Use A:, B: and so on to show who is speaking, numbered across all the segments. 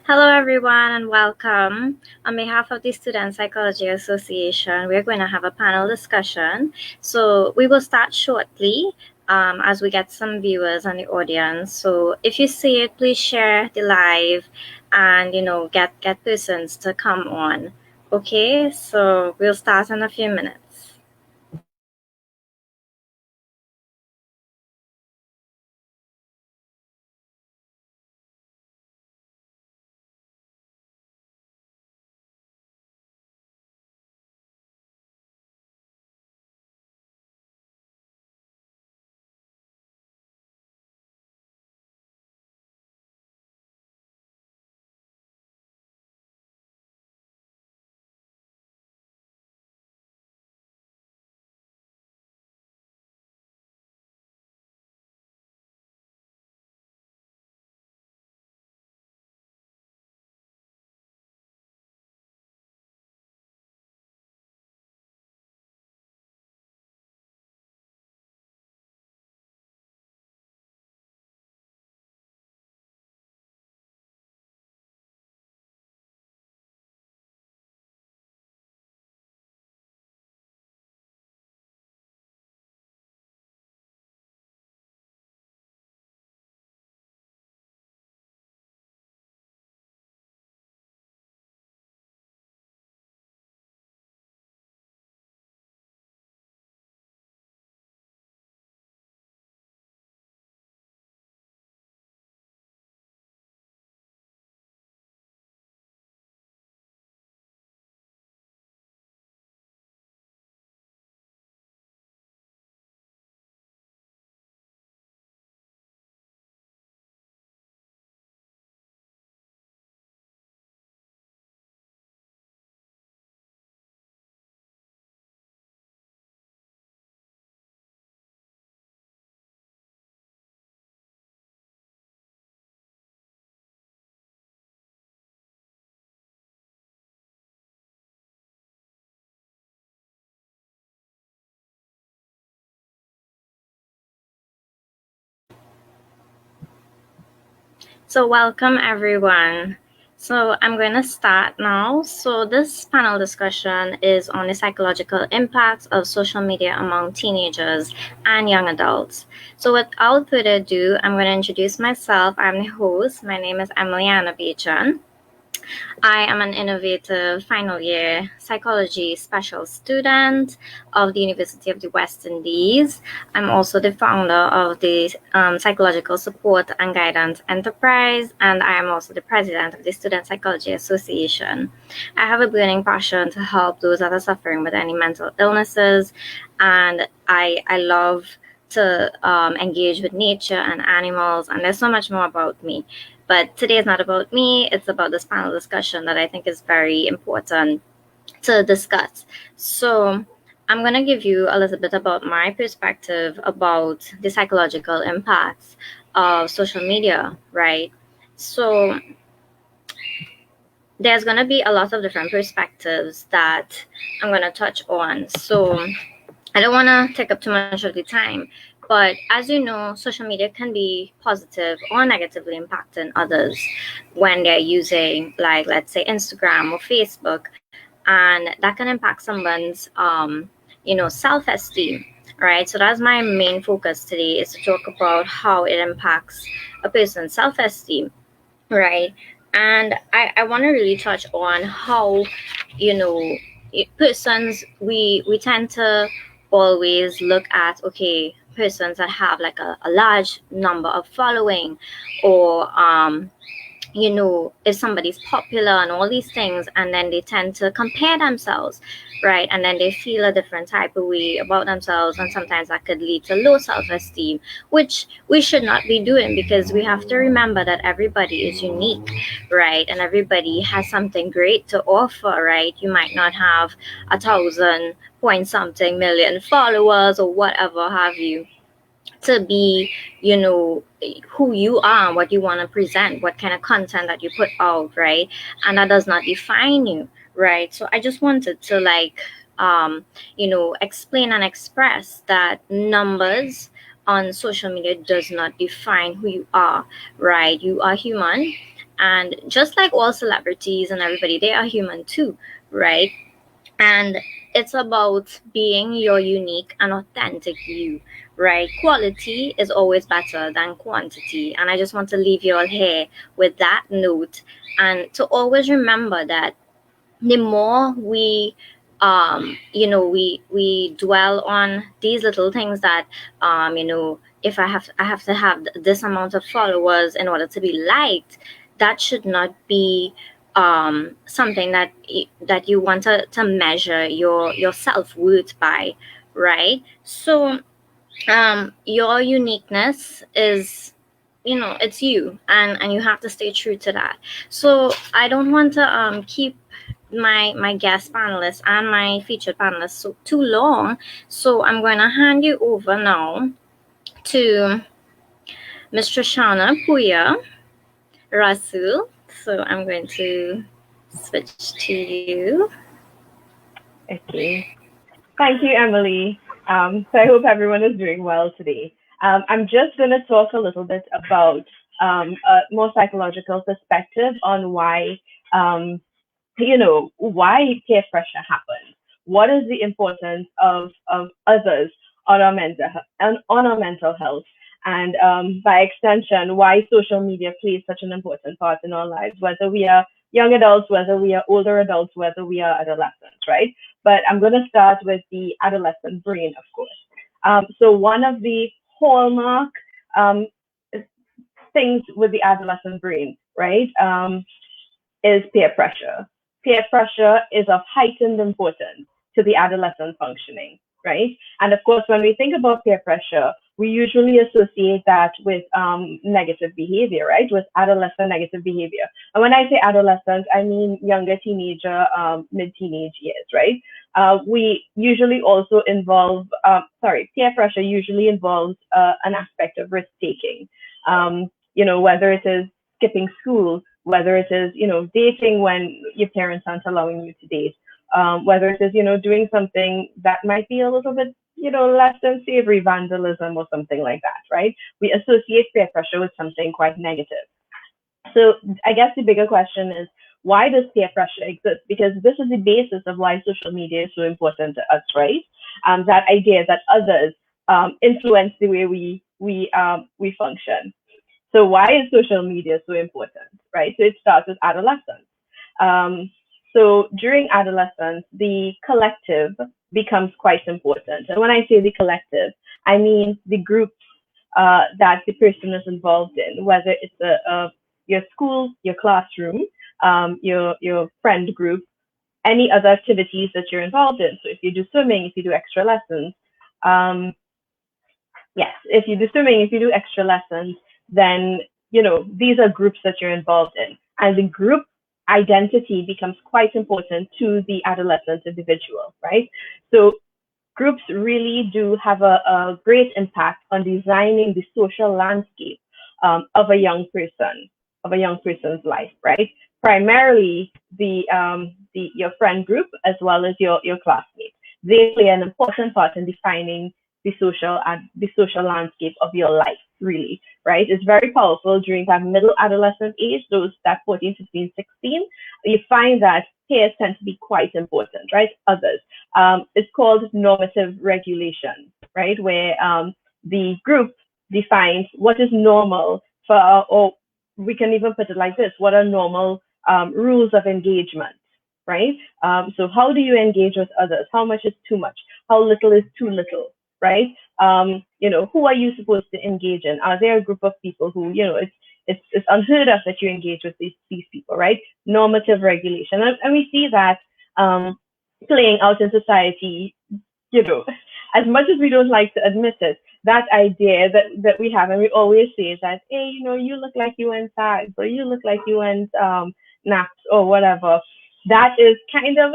A: Hello, everyone, and welcome. On behalf of the Student Psychology Association, we're going to have a panel discussion. So we will start shortly as we get some viewers on the audience. So if you see it, please share the live and, get persons to come on. Okay, so we'll start in a few minutes. So welcome everyone. So I'm going to start now. So this panel discussion is on the psychological impacts of social media among teenagers and young adults. So without further ado, I'm going to introduce myself. I'm the host. My name is Emiliana Bachan. I am an innovative final year psychology special student of the University of the West Indies. I'm also the founder of the Psychological Support and Guidance Enterprise, and I am also the president of the Student Psychology Association. I have a burning passion to help those that are suffering with any mental illnesses, and I love to engage with nature and animals, and there's so much more about me. But today is not about me, it's about this panel discussion that I think is very important to discuss. So I'm going to give you a little bit about my perspective about the psychological impacts of social media, right? So there's going to be a lot of different perspectives that I'm going to touch on. So I don't want to take up too much of the time, but as you know, social media can be positive or negatively impacting others when they're using, like, let's say, Instagram or Facebook, and that can impact someone's, self-esteem, right? So that's my main focus today, is to talk about how it impacts a person's self-esteem, right? And I want to really touch on how, persons, we tend to always look at, okay, persons that have like a large number of following, or if somebody's popular and all these things, and then they tend to compare themselves, right? And then they feel a different type of way about themselves, and sometimes that could lead to low self-esteem, which we should not be doing, because we have to remember that everybody is unique, right? And everybody has something great to offer, right? You might not have 1,000 point something million followers or whatever have you, to be, who you are, what you want to present, what kind of content that you put out, right? And that does not define you, right? So I just wanted to, like, explain and express that numbers on social media does not define who you are, right? You are human, and just like all celebrities and everybody, they are human too, right? And it's about being your unique and authentic you, right? Quality is always better than quantity, and I just want to leave you all here with that note, and to always remember that the more we we dwell on these little things that if I have to have this amount of followers in order to be liked, that should not be something that you want to measure your self-worth by, right? So your uniqueness is, it's you, and you have to stay true to that. So I don't want to keep my guest panelists and my featured panelists so too long, so I'm going to hand you over now to Ms. Trishsanna Poyah-Rasul. So I'm going to switch to you.
B: Okay. Thank you, Emily. So I hope everyone is doing well today. I'm just going to talk a little bit about a more psychological perspective on why, why peer pressure happens. What is the importance of others on our mental health, and by extension, why social media plays such an important part in our lives, whether we are young adults, whether we are older adults, whether we are adolescents, right? But I'm going to start with the adolescent brain, of course. So one of the hallmark um, things with the adolescent brain, right, is peer pressure. Peer pressure is of heightened importance to the adolescent functioning, right? And of course, when we think about peer pressure, we usually associate that with negative behavior, right? With adolescent negative behavior. And when I say adolescent, I mean younger teenager, mid-teenage years, right? We usually also involve, peer pressure usually involves an aspect of risk taking. Whether it is skipping school, whether it is, dating when your parents aren't allowing you to date, whether it is, doing something that might be a little bit, less than savory, vandalism or something like that, right? We associate peer pressure with something quite negative. So I guess the bigger question is, why does peer pressure exist? Because this is the basis of why social media is so important to us, right? That idea that others influence the way we function. So why is social media so important, right? So it starts with adolescence. So during adolescence, the collective becomes quite important. And when I say the collective, I mean the groups that the person is involved in, whether it's your school, your classroom, your friend group, any other activities that you're involved in. So if you do swimming, if you do extra lessons, yes, if you do swimming, if you do extra lessons, then these are groups that you're involved in, and the group identity becomes quite important to the adolescent individual, right? So groups really do have a great impact on designing the social landscape of a young person's life, right? Primarily your friend group as well as your classmates. They play an important part in defining the social landscape of your life, really, right? It's very powerful during that middle adolescent age, those that 14, 15, 16. You find that peers tend to be quite important, right? Others. It's called normative regulation, right? Where the group defines what is normal or we can even put it like this: what are normal rules of engagement, right? So how do you engage with others? How much is too much? How little is too little, right? Who are you supposed to engage in? Are there a group of people who, it's unheard of that you engage with these people, right? Normative regulation. And we see that playing out in society, as much as we don't like to admit it, that idea that we have, and we always say is that, hey, you look like you went SAGs, or you look like you went NAPS or whatever. That is kind of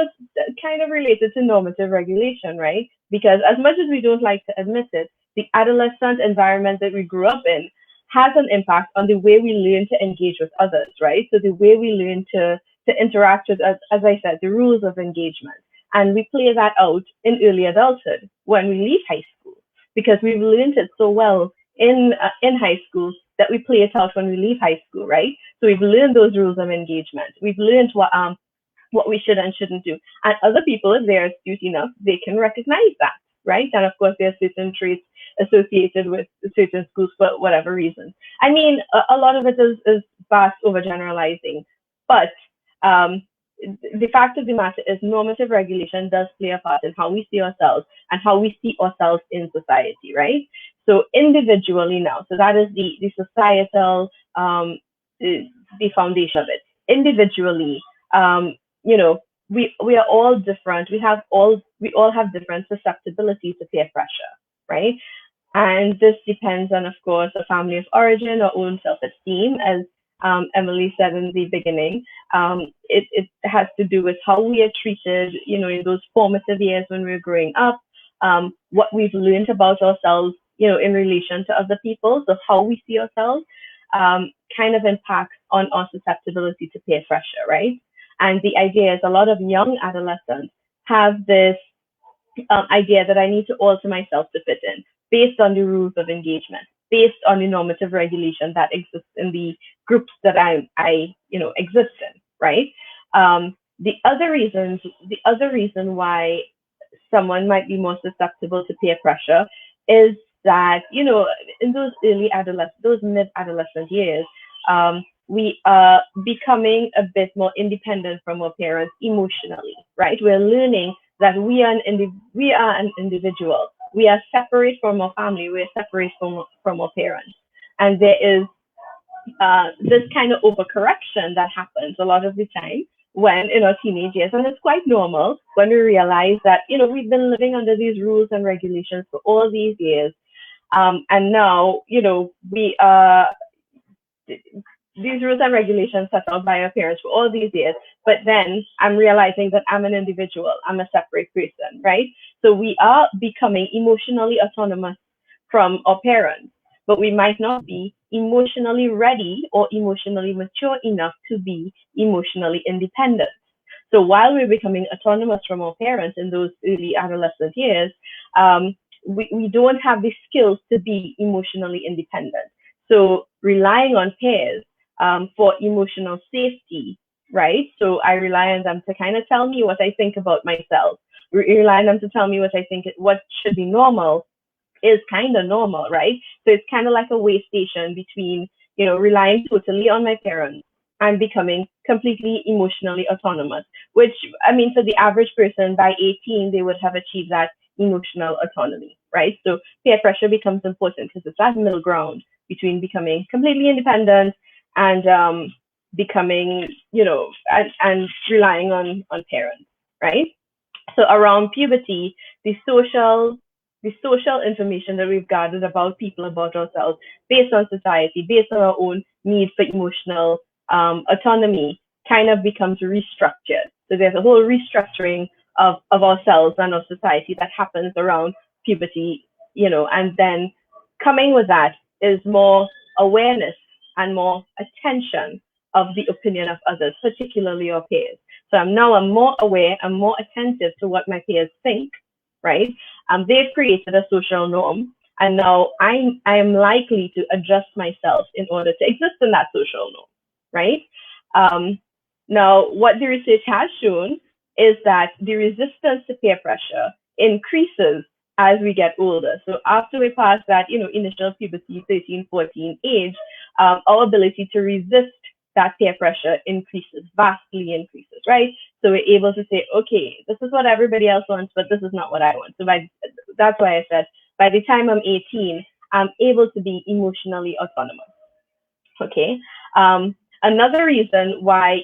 B: related to normative regulation, right? Because as much as we don't like to admit it, the adolescent environment that we grew up in has an impact on the way we learn to engage with others, right? So the way we learn to interact with, as I said, the rules of engagement. And we play that out in early adulthood when we leave high school, because we've learned it so well in high school that we play it out when we leave high school, right? So we've learned those rules of engagement. We've learned what we should and shouldn't do. And other people, if they're astute enough, they can recognize that, right? And of course, there are certain traits associated with certain schools for whatever reason. I mean, a lot of it is vast overgeneralizing, but um, the fact of the matter is normative regulation does play a part in how we see ourselves and how we see ourselves in society, right? So individually now, so that is the societal, the foundation of it. Individually, um, you know, we are all different. We all have different susceptibility to peer pressure, right? And this depends on, of course, a family of origin, our own self-esteem, as Emily said in the beginning. It has to do with how we are treated, in those formative years when we're growing up, what we've learned about ourselves, in relation to other people. So how we see ourselves kind of impacts on our susceptibility to peer pressure, right? And the idea is a lot of young adolescents have this idea that I need to alter myself to fit in based on the rules of engagement, based on the normative regulation that exists in the groups that I exist in, right? The other reason why someone might be more susceptible to peer pressure is that, in those those mid-adolescent years, we are becoming a bit more independent from our parents emotionally, right? We're learning that we are an individual. We are separate from our family. We're separate from our parents, and there is this kind of overcorrection that happens a lot of the time when in our teenage years, and it's quite normal when we realize that we've been living under these rules and regulations for all these years, and now we are these rules and regulations set out by our parents for all these years, but then I'm realizing that I'm an individual, I'm a separate person, right? So we are becoming emotionally autonomous from our parents, but we might not be emotionally ready or emotionally mature enough to be emotionally independent. So while we're becoming autonomous from our parents in those early adolescent years, we don't have the skills to be emotionally independent. So relying on peers for emotional safety, right? So I rely on them to kind of tell me what I think about myself, rely on them to tell me what should be normal is kind of normal, right? So it's kind of like a way station between, relying totally on my parents and becoming completely emotionally autonomous, which, I mean, for the average person by 18, they would have achieved that emotional autonomy, right? So peer pressure becomes important because it's that middle ground between becoming completely independent and becoming, and relying on parents, right? So around puberty, the social the social information that we've gathered about people, about ourselves, based on society, based on our own need for emotional autonomy, kind of becomes restructured. So there's a whole restructuring of ourselves and of society that happens around puberty, and then coming with that is more awareness and more attention of the opinion of others, particularly our peers. So I'm more aware, I'm more attentive to what my peers think, right? They've created a social norm, and now I am likely to adjust myself in order to exist in that social norm, right? Um, Now, what the research has shown is that the resistance to peer pressure increases as we get older. So after we pass that, initial puberty, 13, 14 age, our ability to resist that peer pressure vastly increases, right? So we're able to say, okay, this is what everybody else wants, but this is not what I want. That's why I said by the time I'm 18, I'm able to be emotionally autonomous. Okay. Another reason why,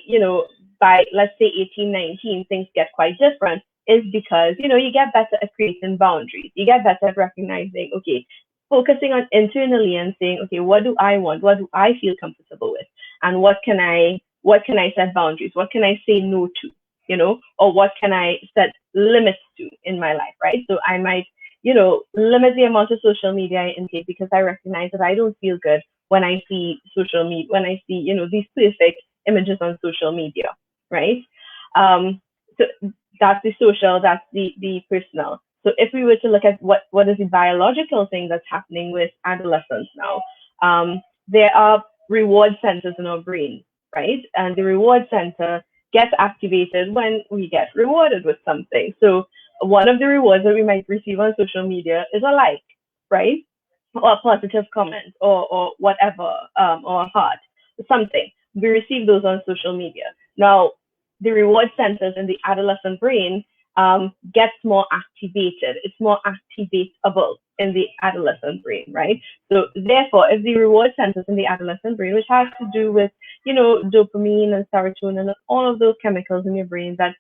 B: by let's say 18, 19, things get quite different is because, you get better at creating boundaries. You get better at recognizing, okay, focusing on internally and saying, okay, what do I want? What do I feel comfortable with? And what can I set boundaries? What can I say no to? Or what can I set limits to in my life, right? So I might, limit the amount of social media I intake because I recognize that I don't feel good when I see social media, when I see, these perfect images on social media, right? So that's the social, that's the personal. So So if we were to look at what is the biological thing that's happening with adolescents now, there are reward centers in our brain, right? And the reward center gets activated when we get rewarded with something. So one of the rewards that we might receive on social media is a like, right? Or a positive comment or whatever, or a heart, something. We receive those on social media. Now, the reward centers in the adolescent brain gets more activated. It's more activatable in the adolescent brain, right? So therefore, if the reward centers in the adolescent brain, which has to do with, dopamine and serotonin and all of those chemicals in your brain that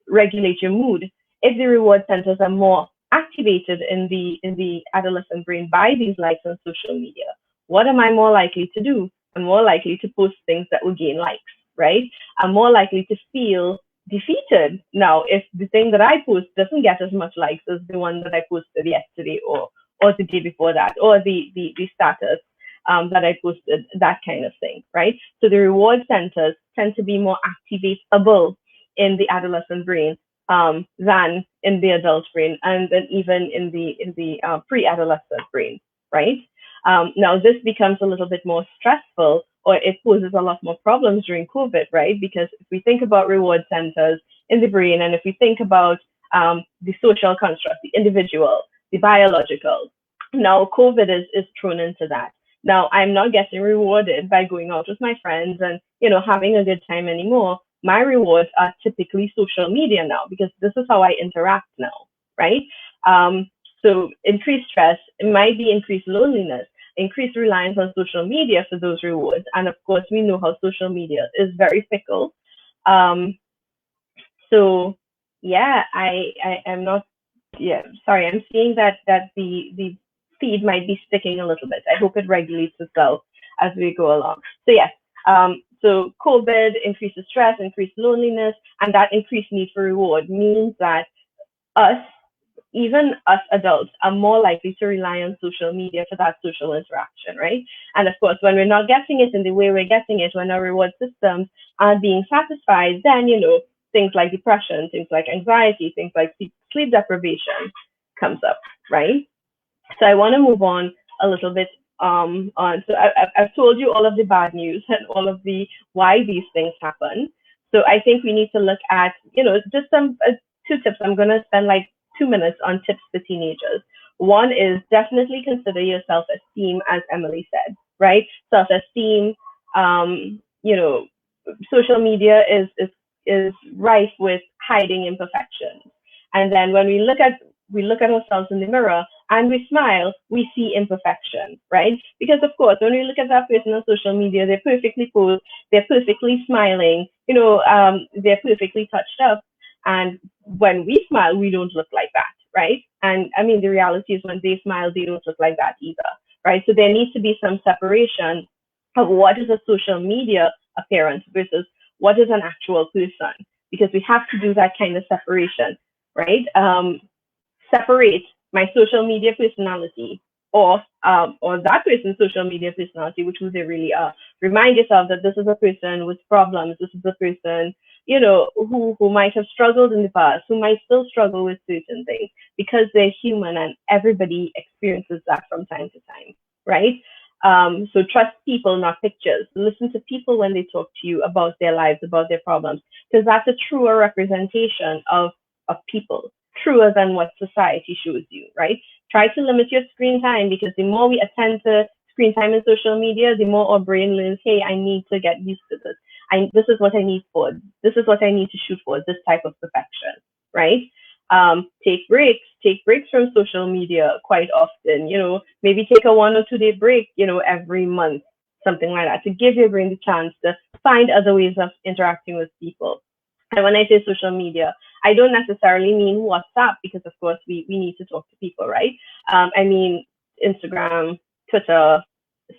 B: regulate your mood, if the reward centers are more activated in the adolescent brain by these likes on social media, what am I more likely to do? I'm more likely to post things that will gain likes, right? I'm more likely to feel defeated now if the thing that I post doesn't get as much likes as the one that I posted yesterday or the day before that, or the status that I posted, that kind of thing, right? So the reward centers tend to be more activatable in the adolescent brain than in the adult brain, and then even in the pre-adolescent brain, right? Now this becomes a little bit more stressful, or it poses a lot more problems during COVID, right? Because if we think about reward centers in the brain, and if we think about the social construct, the individual, the biological, now COVID is thrown into that. Now I'm not getting rewarded by going out with my friends and having a good time anymore. My rewards are typically social media now, because this is how I interact now, right? So increased stress, it might be increased loneliness, increased reliance on social media for those rewards. And of course, we know how social media is very fickle. Um, so yeah, I am not, yeah, sorry, I'm seeing that the feed might be sticking a little bit. I hope it regulates itself as we go along. So yes, so COVID increases stress, increased loneliness, and that increased need for reward means that us, even us adults, are more likely to rely on social media for that social interaction, right? And of course, when we're not getting it in the way we're getting it, when our reward systems aren't being satisfied, then, things like depression, things like anxiety, things like sleep deprivation comes up, right? So I want to move on a little bit on. So I've told you all of the bad news and all of the why these things happen. So I think we need to look at, just some two tips. I'm going to spend like 2 minutes on tips for teenagers. One is definitely consider your self-esteem, as Emily said, right? Self-esteem, social media is rife with hiding imperfections. And then when we look at ourselves in the mirror and we smile, we see imperfection, right? Because of course, when we look at that person on social media, they're perfectly posed, they're perfectly smiling, they're perfectly touched up. And when we smile, we don't look like that, right? And I mean, the reality is when they smile, they don't look like that either, right? So there needs to be some separation of what is a social media appearance versus what is an actual person, because we have to do that kind of separation, right? Separate my social media personality or that person's social media personality, which who they really are. Remind yourself that this is a person with problems. This is a person, who might have struggled in the past, who might still struggle with certain things, because they're human and everybody experiences that from time to time, right? So trust people, not pictures. Listen to people when they talk to you about their lives, about their problems, because that's a truer representation of people, truer than what society shows you, right? Try to limit your screen time, because the more we attend to screen time in social media, the more our brain learns, hey, I need to get used to this. This is what I need for. This is what I need to shoot for, this type of perfection, right? Take breaks from social media quite often, maybe take a 1 or 2 day break, every month, something like that, to give your brain the chance to find other ways of interacting with people. And when I say social media, I don't necessarily mean WhatsApp, because of course we need to talk to people, right? I mean Instagram, Twitter,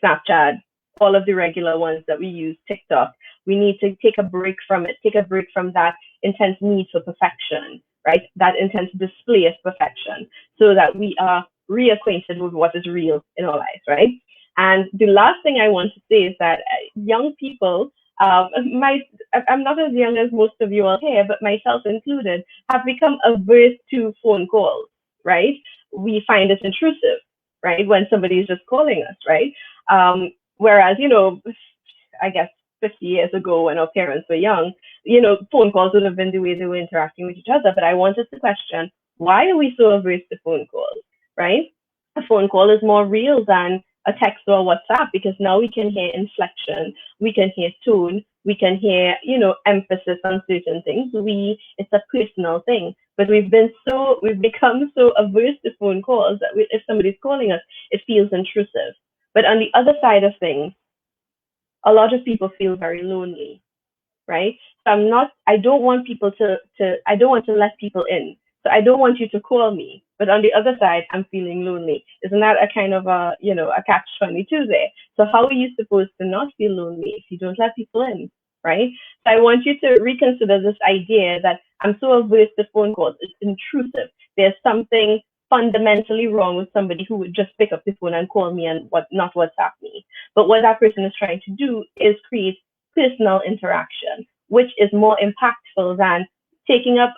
B: Snapchat, all of the regular ones that we use, TikTok. We need to take a break from it, take a break from that intense need for perfection, right? That intense display of perfection, so that we are reacquainted with what is real in our lives, right? And the last thing I want to say is that young people, my I'm not as young as most of you all here, but myself included, have become averse to phone calls, right? We find it intrusive, right? When somebody is just calling us, right? Whereas, I guess 50 years ago when our parents were young, phone calls would have been the way they were interacting with each other. But I wanted to question, why are we so averse to phone calls, right? A phone call is more real than a text or a WhatsApp because now we can hear inflection, we can hear tone, we can hear, emphasis on certain things. It's a personal thing. But we've become so averse to phone calls that if somebody's calling us, it feels intrusive. But on the other side of things, a lot of people feel very lonely, right? So I don't want people I don't want to let people in. So I don't want you to call me. But on the other side, I'm feeling lonely. Isn't that a kind of a catch-22 there? So how are you supposed to not feel lonely if you don't let people in, right? So I want you to reconsider this idea that I'm so averse to phone calls. It's intrusive. There's something fundamentally wrong with somebody who would just pick up the phone and call me and not WhatsApp me. But what that person is trying to do is create personal interaction, which is more impactful than taking up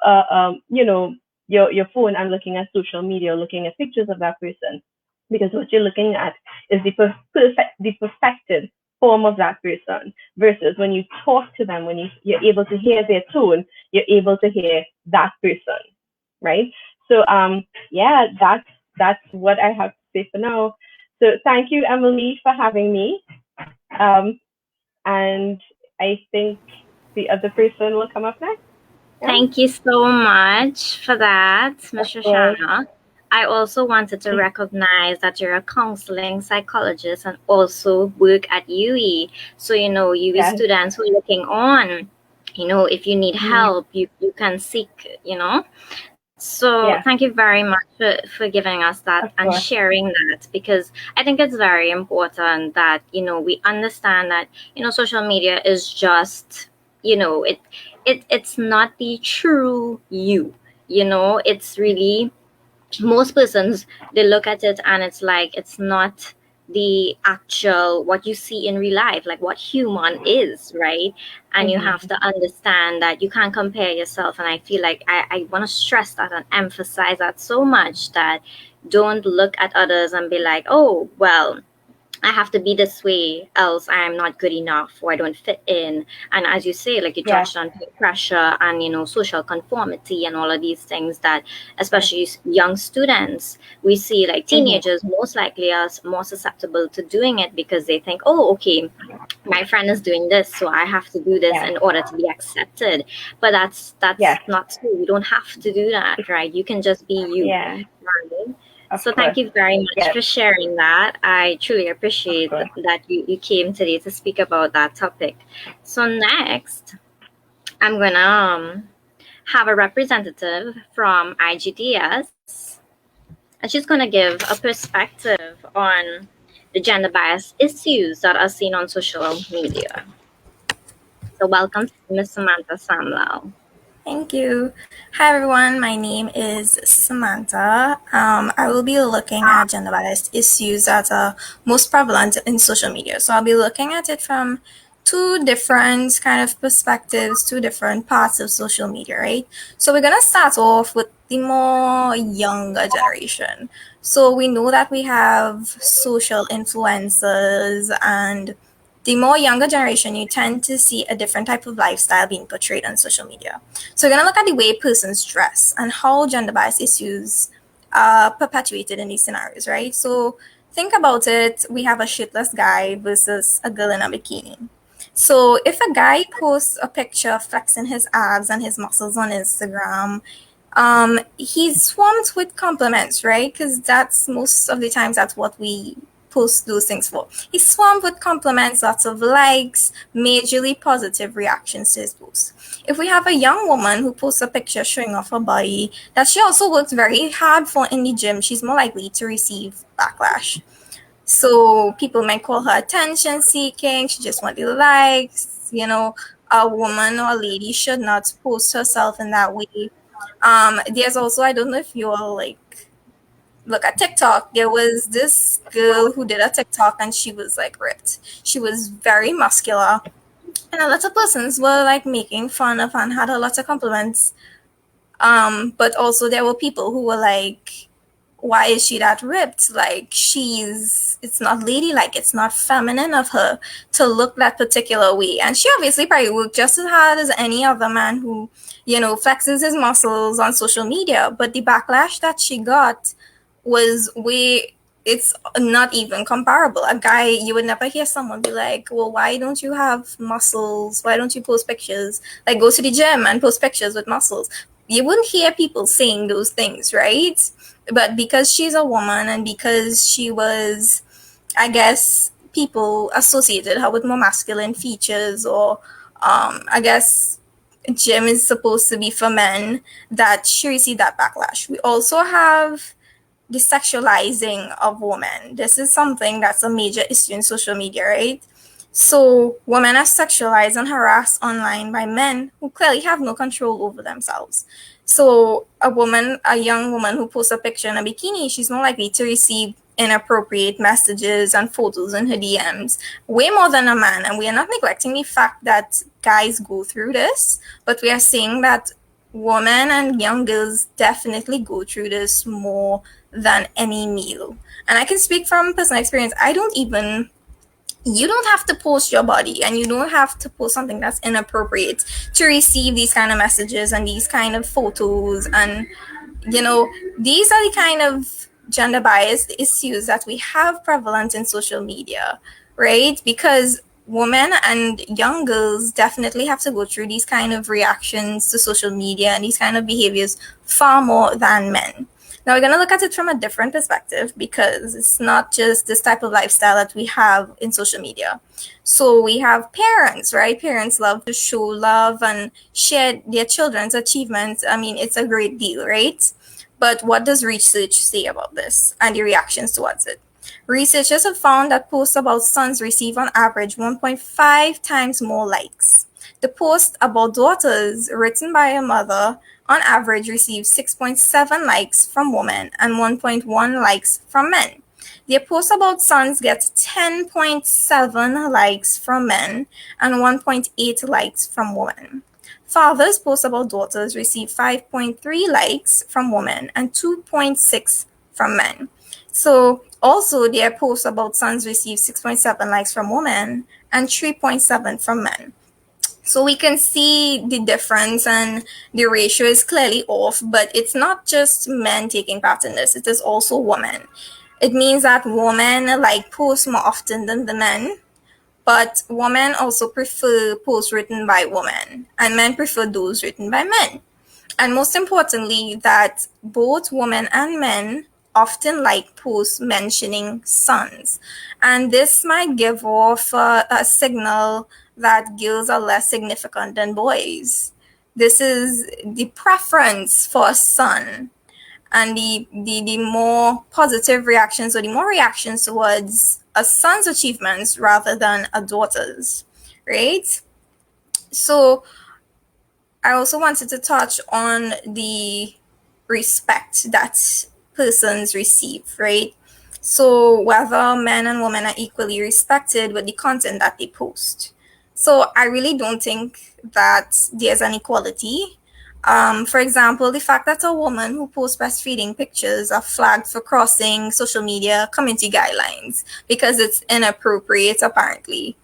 B: your phone and looking at social media, or looking at pictures of that person, because what you're looking at is the perfected form of that person. Versus when you talk to them, when you're able to hear their tone, you're able to hear that person, right? So yeah, that's what I have to say for now. So thank you, Emily, for having me. Um, and I think the other person will come up next. Yeah,
A: Thank you so much for that,
B: of
A: Ms.
B: course.
A: Trishsanna. I also wanted to recognize that you're a counseling psychologist and also work at UE. So, UE
B: Yes.
A: students who are looking on, if you need
B: Mm,
A: help, you can seek. So
B: yeah,
A: thank you very much for giving us that
B: of
A: and
B: course.
A: sharing that, because I think it's very important that, we understand that, social media is just, it's not the true you. It's really, most persons, they look at it and it's like it's not the actual what you see in real life, like what human is, right? And you have
B: Hmm.
A: to understand that you can't compare yourself. And I feel like I want to stress that and emphasize that so much, that don't look at others and be like, oh well, I have to be this way, else I'm not good enough or I don't fit in. And as you say, like you
B: Yeah,
A: touched on peer pressure and, social conformity and all of these things that,
B: yeah.
A: especially young students, we see like
B: Hmm.
A: teenagers most likely are more susceptible to doing it because they think, oh, okay, my friend is doing this, so I have to do this
B: Yeah,
A: in order to be accepted. But that's
B: yes,
A: not true. You don't have to do that, right? You can just be you,
B: yeah,
A: right?
B: of
A: So thank
B: course.
A: you very much
B: Yes,
A: for sharing that. I truly
B: of
A: appreciate
B: course.
A: that you came today to speak about that topic. So next, I'm gonna have a representative from IGDS, and she's gonna give a perspective on the gender bias issues that are seen on social media. So welcome, Ms. Samantha Samlal.
C: Thank you. Hi, everyone. My name is Samantha. I will be looking at gender bias issues that are most prevalent in social media. So I'll be looking at it from two different kind of perspectives, two different parts of social media, right? So we're going to start off with the more younger generation. So we know that we have social influencers, and the more younger generation, you tend to see a different type of lifestyle being portrayed on social media. So we're going to look at the way persons dress and how gender bias issues are perpetuated in these scenarios, right? So think about it. We have a shirtless guy versus a girl in a bikini. So if a guy posts a picture flexing his abs and his muscles on Instagram, he's swamped with compliments, right? Because that's most of the times that's what we post those things for. He's swamped with compliments, lots of likes, majorly positive reactions to his post. If we have a young woman who posts a picture showing off her body that she also works very hard for in the gym, she's more likely to receive backlash. So people might call her attention seeking. She just wants the likes. A woman or a lady should not post herself in that way. There's also, I don't know if you all like look at TikTok. There was this girl who did a TikTok and she was like ripped. She was very muscular. And a lot of persons were like making fun of her and had a lot of compliments. But also there were people who were like why is she that ripped? Like, it's not ladylike, it's not feminine of her to look that particular way. And she obviously probably worked just as hard as any other man who, flexes his muscles on social media. But the backlash that she got was way, it's not even comparable. A guy, you would never hear someone be like, well, why don't you have muscles? Why don't you post pictures? Like, go to the gym and post pictures with muscles. You wouldn't hear people saying those things, right? But because she's a woman and because she was, I guess, people associated her with more masculine features, or I guess gym is supposed to be for men, that she received that backlash. We also have the sexualizing of women. This is something that's a major issue in social media, right? So women are sexualized and harassed online by men who clearly have no control over themselves. So a young woman who posts a picture in a bikini, she's more likely to receive inappropriate messages and photos in her DMs, way more than a man. And we are not neglecting the fact that guys go through this, but we are saying that women and young girls definitely go through this more than any male. And I can speak from personal experience. You don't have to post your body, and you don't have to post something that's inappropriate to receive these kind of messages and these kind of photos. And these are the kind of gender biased issues that we have prevalent in social media, right? Because women and young girls definitely have to go through these kind of reactions to social media and these kind of behaviors far more than men. Now, we're going to look at it from a different perspective, because it's not just this type of lifestyle that we have in social media. So we have parents, right? Parents love to show love and share their children's achievements. I mean, it's a great deal, right? But what does research say about this and the reactions towards it? Researchers have found that posts about sons receive on average 1.5 times more likes. The post about daughters written by a mother on average receives 6.7 likes from women and 1.1 likes from men. The post about sons gets 10.7 likes from men and 1.8 likes from women. Fathers post about daughters receive 5.3 likes from women and 2.6 from men. So also their post about sons receive 6.7 likes from women and 3.7 from men. So we can see the difference, and the ratio is clearly off, but it's not just men taking part in this, it is also women. It means that women like posts more often than the men, but women also prefer posts written by women, and men prefer those written by men. And most importantly, that both women and men often like posts mentioning sons. And this might give off a signal that girls are less significant than boys. This is the preference for a son, and the more positive reactions, or the more reactions towards a son's achievements rather than a daughter's, right? So I also wanted to touch on the respect that persons receive, right? So whether men and women are equally respected with the content that they post. So I really don't think that there's an equality. For example, the fact that a woman who posts breastfeeding pictures are flagged for crossing social media community guidelines because it's inappropriate, apparently.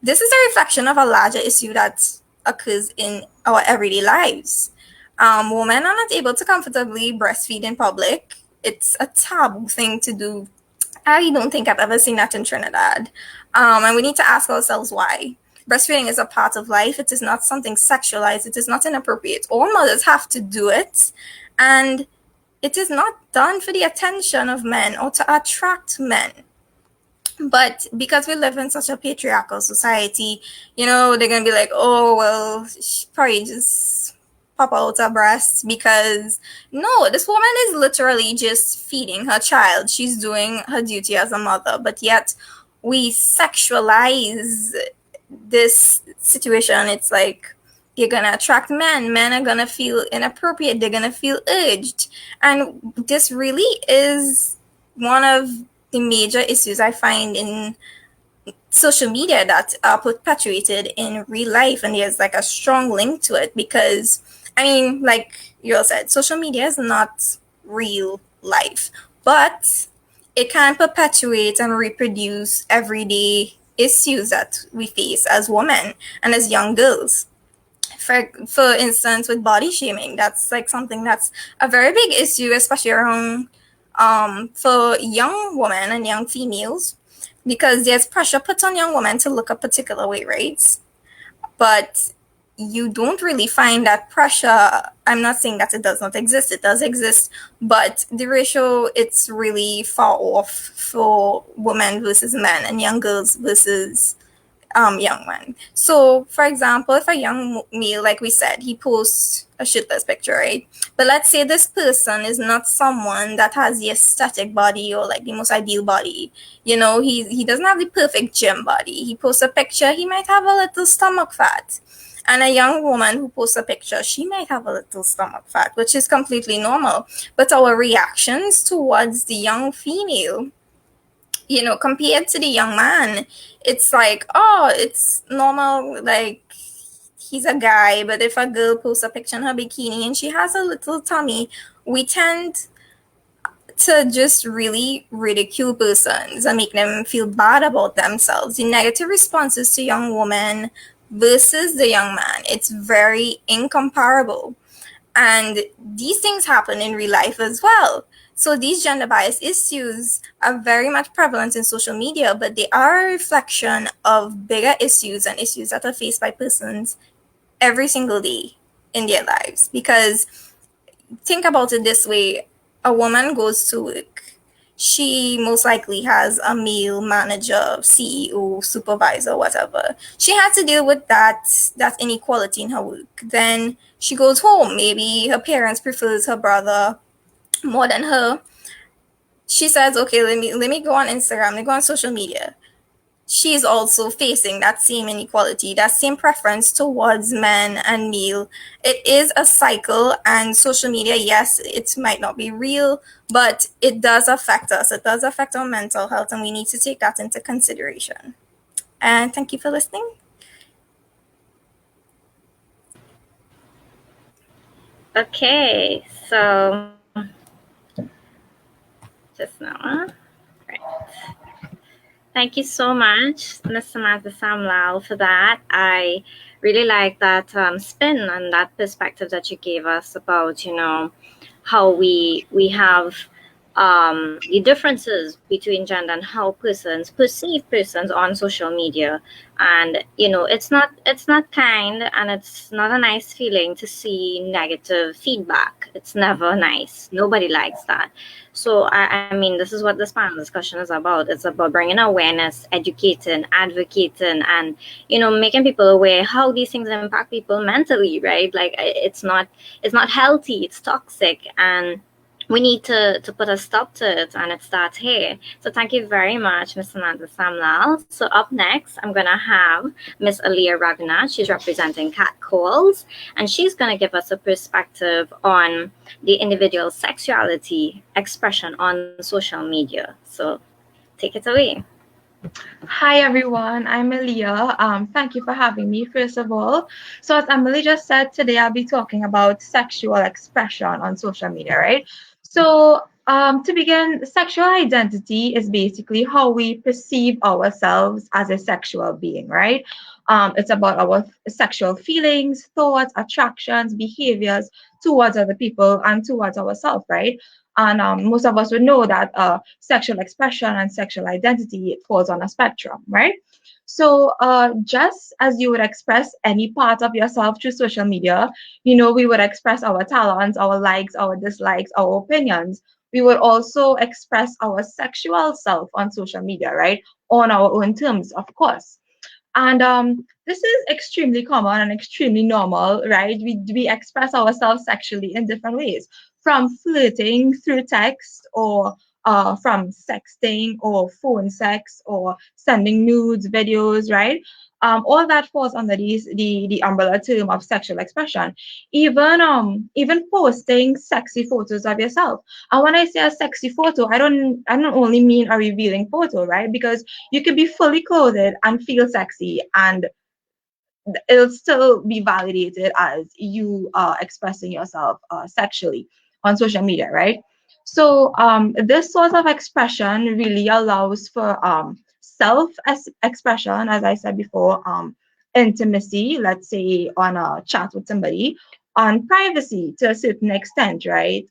C: This is a reflection of a larger issue that occurs in our everyday lives. Women are not able to comfortably breastfeed in public. It's a taboo thing to do. I don't think I've ever seen that in Trinidad. And we need to ask ourselves why. Breastfeeding is a part of life. It is not something sexualized. It is not inappropriate. All mothers have to do it. And it is not done for the attention of men or to attract men. But because we live in such a patriarchal society, they're going to be like, oh, well, she probably just pop out her breasts, because no, this woman is literally just feeding her child. She's doing her duty as a mother, but yet we sexualize this situation. It's like, you're going to attract men. Men are going to feel inappropriate. They're going to feel urged. And this really is one of the major issues I find in social media that are perpetuated in real life. And there's like a strong link to it, because, I mean, like you all said, social media is not real life. but it can perpetuate and reproduce everyday issues that we face as women and as young girls. For instance, with body shaming, that's like something that's a very big issue, especially around for young women and young females, because there's pressure put on young women to look a particular way, right? But you don't really find that pressure. I'm not saying that it does not exist, it does exist, but the ratio, it's really far off for women versus men and young girls versus young men. So, for example, if a young male, like we said, he posts a shitless picture, right? But let's say this person is not someone that has the aesthetic body or like the most ideal body. You know, he doesn't have the perfect gym body. He posts a picture, he might have a little stomach fat. And a young woman who posts a picture, she might have a little stomach fat, which is completely normal. But our reactions towards the young female, you know, compared to the young man, it's like, oh, it's normal, like he's a guy. But if a girl posts a picture in her bikini and she has a little tummy, we tend to just really ridicule persons and make them feel bad about themselves. The negative responses to young women versus the young man, it's very incomparable. And these things happen in real life as well. So these gender bias issues are very much prevalent in social media, but they are a reflection of bigger issues and issues that are faced by persons every single day in their lives. Because think about it this way, a woman goes to work. She most likely has a male manager, CEO, supervisor, whatever. She had to deal with that inequality in her work. Then she goes home. Maybe her parents prefers her brother more than her. She says, okay, let me go on Instagram, let me go on social media. She's also facing that same inequality, that same preference towards men and male. It is a cycle, and social media, yes, it might not be real, but it does affect us. It does affect our mental health, and we need to take that into consideration. And thank you for listening.
A: Okay, so just now. Right. Thank you so much, Ms. Samantha Samlal, for that. I really like that spin and that perspective that you gave us about, you know, how we have the differences between gender and how persons perceive persons on social media. And you know, it's not kind, and it's not a nice feeling to see negative feedback. It's never nice. Nobody likes that. So I mean, this is what this panel discussion is about. It's about bringing awareness, educating, advocating, and you know, making people aware how these things impact people mentally, right? Like it's not healthy, it's toxic, and we need to put a stop to it, and it starts here. So thank you very much, Ms. Samantha Samlal. So up next, I'm going to have Ms. Aaliyah Ragoonath. She's representing Catcalls, and she's going to give us a perspective on the individual sexuality expression on social media. So take it away.
D: Hi everyone, I'm Aaliyah. Thank you for having me, first of all. So as Emily just said, today I'll be talking about sexual expression on social media, right? So to begin, sexual identity is basically how we perceive ourselves as a sexual being, right? It's about our sexual feelings, thoughts, attractions, behaviors towards other people and towards ourselves, right? And most of us would know that sexual expression and sexual identity falls on a spectrum, right? So just as you would express any part of yourself through social media, you know, we would express our talents, our likes, our dislikes, our opinions. We would also express our sexual self on social media, right? On our own terms, of course. And this is extremely common and extremely normal, right? We express ourselves sexually in different ways, from flirting through text or from sexting or phone sex or sending nudes, videos, right? All that falls under the umbrella term of sexual expression. Even posting sexy photos of yourself. And when I say a sexy photo, I don't only mean a revealing photo, right? Because you could be fully clothed and feel sexy, and it'll still be validated as you expressing yourself sexually on social media, right? So this sort of expression really allows for self-expression, as I said before, intimacy, let's say on a chat with somebody, on privacy to a certain extent, right?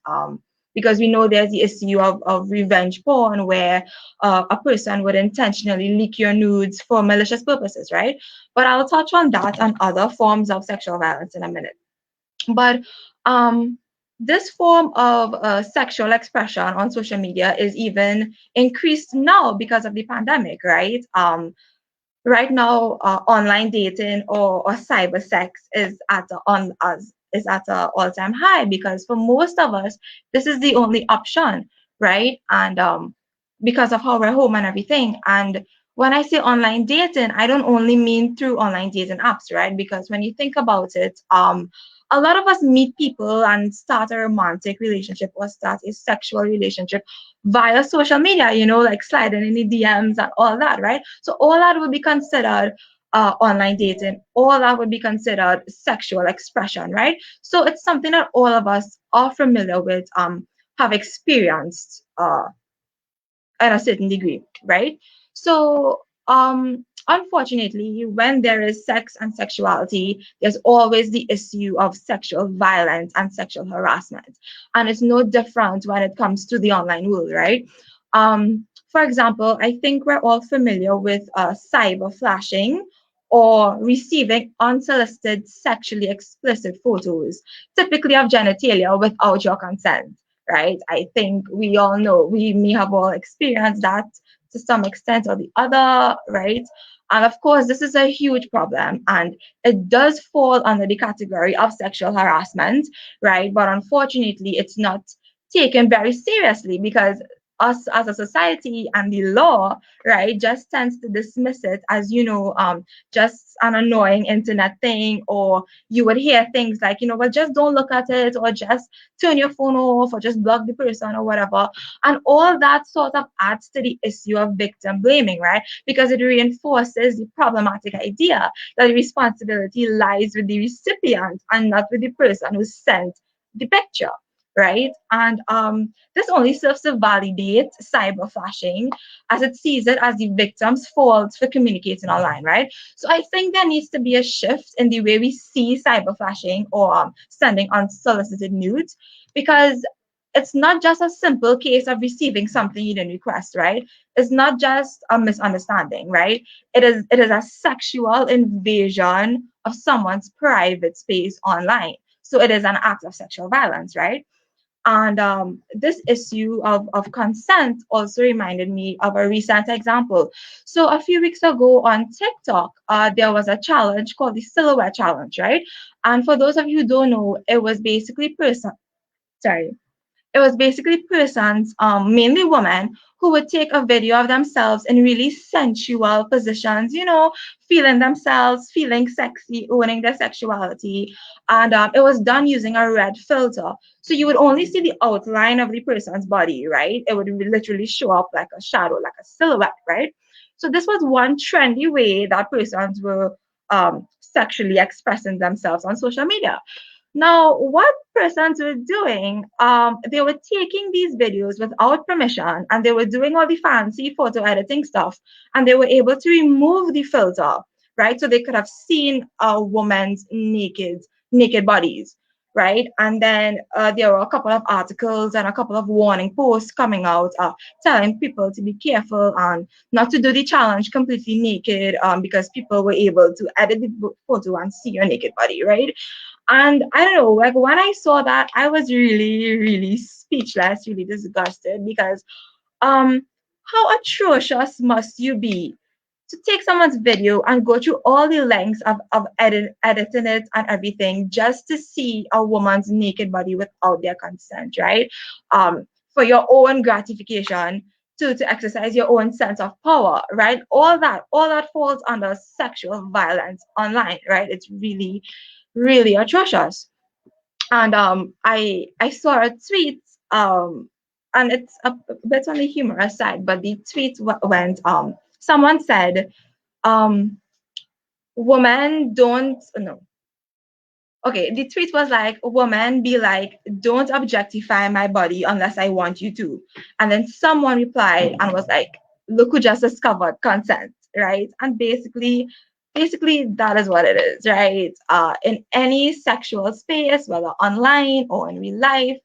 D: Because we know there's the issue of revenge porn where a person would intentionally leak your nudes for malicious purposes, right? But I'll touch on that and other forms of sexual violence in a minute. But um, this form of sexual expression on social media is even increased now because of the pandemic, right? Right now, online dating or cyber sex is at a, on us is at an all-time high because for most of us, this is the only option, right? And because of how we're home and everything. And when I say online dating, I don't only mean through online dating apps, right? Because when you think about it, a lot of us meet people and start a romantic relationship or start a sexual relationship via social media, like sliding in the DMs and all that, right? So all that would be considered online dating. All that would be considered sexual expression, right? So it's something that all of us are familiar with, have experienced at a certain degree, right? So, unfortunately, when there is sex and sexuality, there's always the issue of sexual violence and sexual harassment. And it's no different when it comes to the online world, right? For example, I think we're all familiar with cyber flashing or receiving unsolicited sexually explicit photos, typically of genitalia without your consent, right? I think we all know, we may have all experienced that to some extent or the other, right? And of course, this is a huge problem and it does fall under the category of sexual harassment, right? But unfortunately, it's not taken very seriously because us as a society and the law, right, just tends to dismiss it as, just an annoying internet thing, or you would hear things like, well, just don't look at it, or just turn your phone off, or just block the person, or whatever. And all that sort of adds to the issue of victim blaming, right? Because it reinforces the problematic idea that the responsibility lies with the recipient and not with the person who sent the picture, right? And this only serves to validate cyber flashing as it sees it as the victim's fault for communicating online, right? So I think there needs to be a shift in the way we see cyber flashing or sending unsolicited nudes, because it's not just a simple case of receiving something you didn't request, right? It's not just a misunderstanding, right? It is a sexual invasion of someone's private space online. So it is an act of sexual violence, right? And this issue of consent also reminded me of a recent example. So a few weeks ago on TikTok, there was a challenge called the Silhouette Challenge, right? And for those of you who don't know, sorry, it was basically persons, mainly women, who would take a video of themselves in really sensual positions, feeling themselves, feeling sexy, owning their sexuality. And it was done using a red filter. So you would only see the outline of the person's body, right? It would literally show up like a shadow, like a silhouette, right? So this was one trendy way that persons were sexually expressing themselves on social media. Now, what persons were doing, they were taking these videos without permission and they were doing all the fancy photo editing stuff and they were able to remove the filter, right? So they could have seen a woman's naked bodies, right? And then there were a couple of articles and a couple of warning posts coming out telling people to be careful and not to do the challenge completely naked because people were able to edit the photo and see your naked body, right? And I don't know, like when I saw that, I was really, really speechless, really disgusted because how atrocious must you be to take someone's video and go through all the lengths of editing it and everything just to see a woman's naked body without their consent, right? For your own gratification, to exercise your own sense of power, right? All that falls under sexual violence online, right? It's really, really atrocious. And I saw a tweet, and it's a bit on the humorous side, but the tweet went, someone said, um women don't no okay, the tweet was like, woman be like, don't objectify my body unless I want you to. And then someone replied and was like, look who just discovered consent, right? And basically that is what it is, right? In any sexual space, whether online or in real life,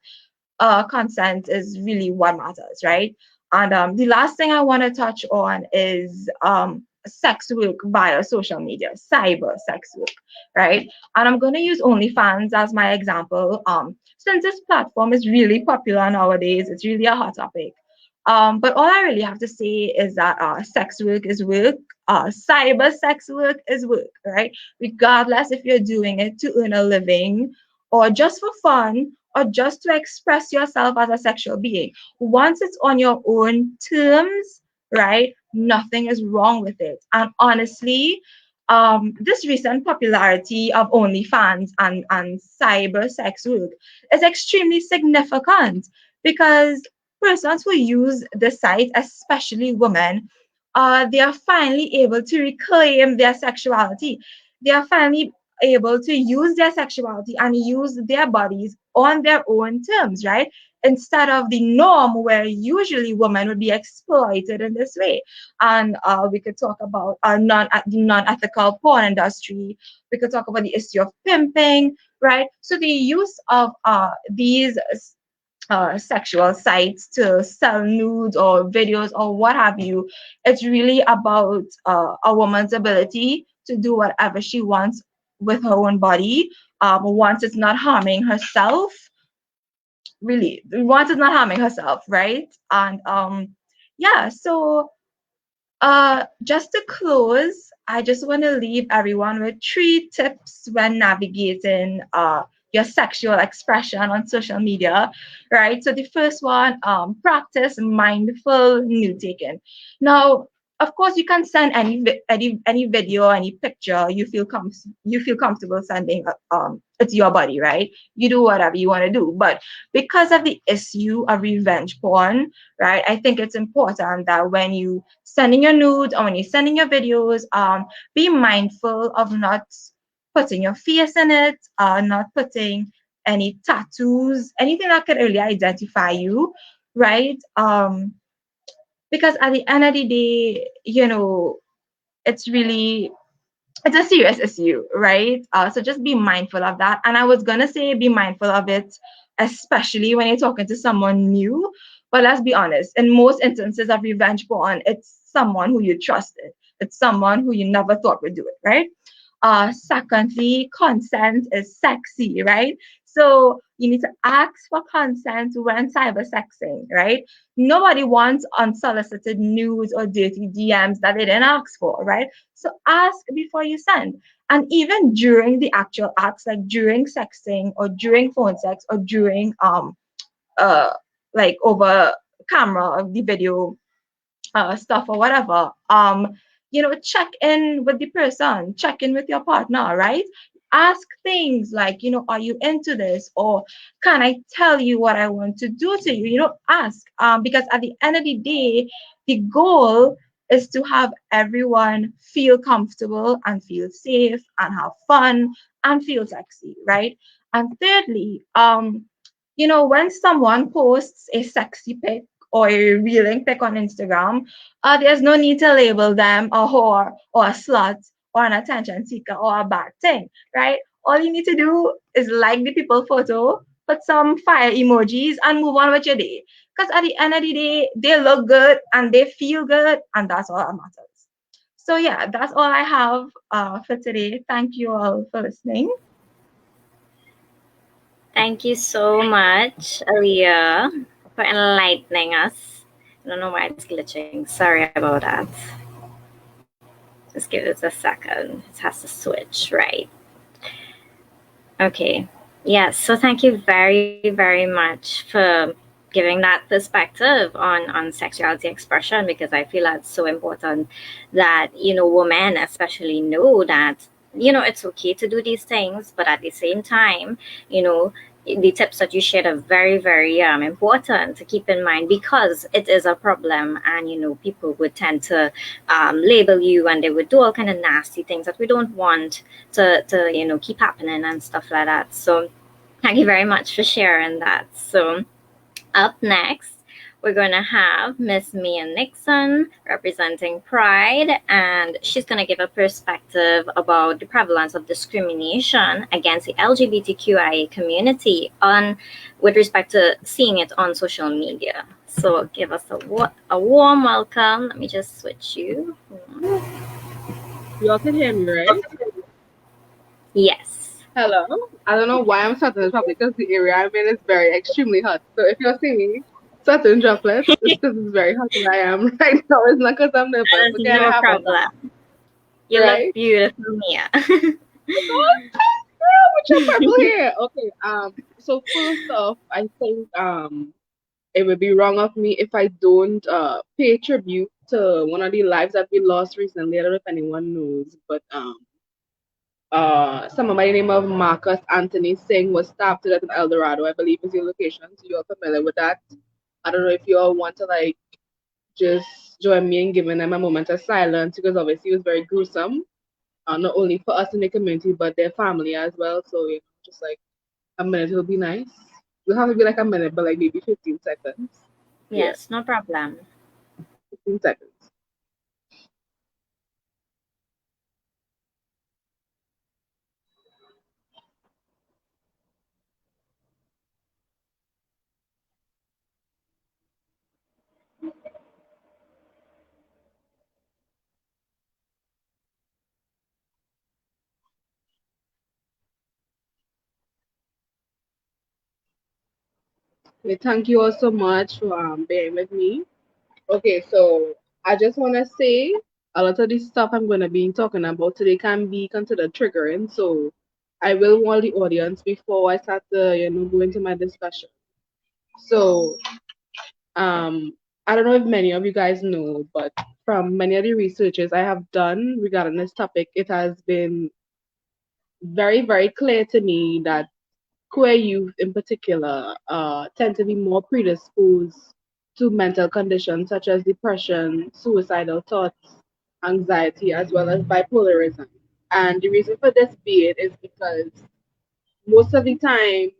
D: consent is really what matters, right? And the last thing I want to touch on is sex work via social media, cyber sex work, right? And I'm going to use OnlyFans as my example. Since this platform is really popular nowadays, it's really a hot topic. But all I really have to say is that sex work is work. Cyber sex work is work, right? Regardless if you're doing it to earn a living or just for fun or just to express yourself as a sexual being. Once it's on your own terms, right, nothing is wrong with it. And honestly, this recent popularity of OnlyFans and cyber sex work is extremely significant because persons who use the site, especially women, they are finally able to reclaim their sexuality. They are finally able to use their sexuality and use their bodies on their own terms, right? Instead of the norm where usually women would be exploited in this way. And we could talk about the non-ethical porn industry. We could talk about the issue of pimping, right? So the use of these sexual sites to sell nudes or videos or what have you. It's really about a woman's ability to do whatever she wants with her own body. Once it's not harming herself, really, once it's not harming herself, right? And yeah, so just to close, I just want to leave everyone with 3 tips when navigating your sexual expression on social media, right? So the first one, practice mindful nude taking. Now, of course, you can send any video, any picture you feel comfortable sending. It's your body, right? You do whatever you want to do, but because of the issue of revenge porn, right? I think it's important that when you sending your nudes or when you're sending your videos, be mindful of not putting your face in it, not putting any tattoos, anything that could really identify you, right? Because at the end of the day, it's really it's a serious issue, right? So just be mindful of that. And I was gonna say be mindful of it, especially when you're talking to someone new. But let's be honest, in most instances of revenge porn, it's someone who you trusted. It's someone who you never thought would do it, right? Secondly, consent is sexy, right? So you need to ask for consent when cybersexing, right? Nobody wants unsolicited news or dirty DMs that they didn't ask for, right? So ask before you send. And even during the actual acts, like during sexting or during phone sex or during uh like over camera of the video stuff or whatever, check in with the person, check in with your partner, right? Ask things like, are you into this? Or can I tell you what I want to do to you? Ask. Because at the end of the day, the goal is to have everyone feel comfortable and feel safe and have fun and feel sexy, right? And thirdly, when someone posts a sexy pic or a reeling pic on Instagram, there's no need to label them a whore or a slut or an attention seeker or a bad thing, right? All you need to do is like the people photo, put some fire emojis, and move on with your day. Because at the end of the day, they look good and they feel good, and that's all that matters. So yeah, that's all I have for today. Thank you all for listening.
A: Thank you so much, Aaliyah, for enlightening us. I don't know why it's glitching. Sorry about that. Just give it a second. It has to switch, right? Okay. Yes. So thank you very, very much for giving that perspective on sexuality expression, because I feel that's so important that women especially know that it's okay to do these things, but at the same time, the tips that you shared are very, very important to keep in mind, because it is a problem, and people would tend to label you, and they would do all kind of nasty things that we don't want to keep happening and stuff like that. So thank you very much for sharing that. So up next, we're going to have Miss Mia Nixon representing Pride, and she's going to give a perspective about the prevalence of discrimination against the LGBTQIA community with respect to seeing it on social media. So give us a warm welcome. Let me just switch you.
E: You all can hear me, right?
A: Yes.
E: Hello. I don't know why I'm starting this probably because the area I'm in is very extremely hot. So if you're seeing me certain droplets, it's because it's very hot where I am right now. It's not because I'm nervous.
A: That's
E: Okay, and I
A: no
E: have
A: problem. You
E: right?
A: look beautiful, Mia.
E: Oh, girl, with your purple hair. Okay. So first off, I think it would be wrong of me if I don't pay tribute to one of the lives that we lost recently. I don't know if anyone knows, but someone by the name of Marcus Anthony Singh was stabbed to death in El Dorado, I believe is your location. So you're familiar with that. I don't know if you all want to like just join me in giving them a moment of silence, because obviously it was very gruesome, not only for us in the community but their family as well. So just like a minute will be nice. It'll have to be like a minute, but like maybe 15 seconds.
A: Yes, no problem.
E: 15 seconds. Thank you all so much for being with me. Okay, so I just want to say a lot of this stuff I'm going to be talking about today can be considered triggering. So I will warn the audience before I start to, go into my discussion. So I don't know if many of you guys know, but from many of the researches I have done regarding this topic, it has been very, very clear to me that queer youth in particular tend to be more predisposed to mental conditions such as depression, suicidal thoughts, anxiety, as well as bipolarism. And the reason for this being is because most of the time,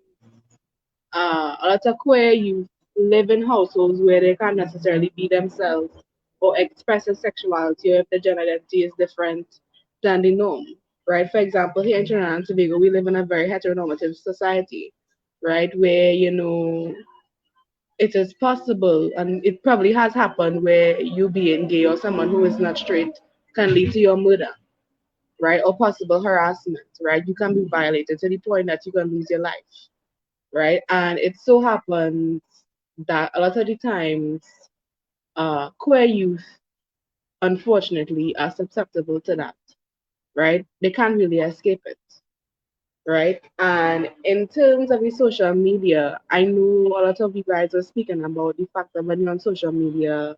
E: a lot of queer youth live in households where they can't necessarily be themselves or express their sexuality, or if their gender identity is different than the norm, right? For example, here in Trinidad and Tobago, we live in a very heteronormative society, right? Where, it is possible, and it probably has happened, where you being gay or someone who is not straight can lead to your murder, right? Or possible harassment, right? You can be violated to the point that you can lose your life, right? And it so happens that a lot of the times, queer youth, unfortunately, are susceptible to that, right? They can't really escape it, right? And in terms of the social media, I know a lot of you guys were speaking about the fact that when you're on social media,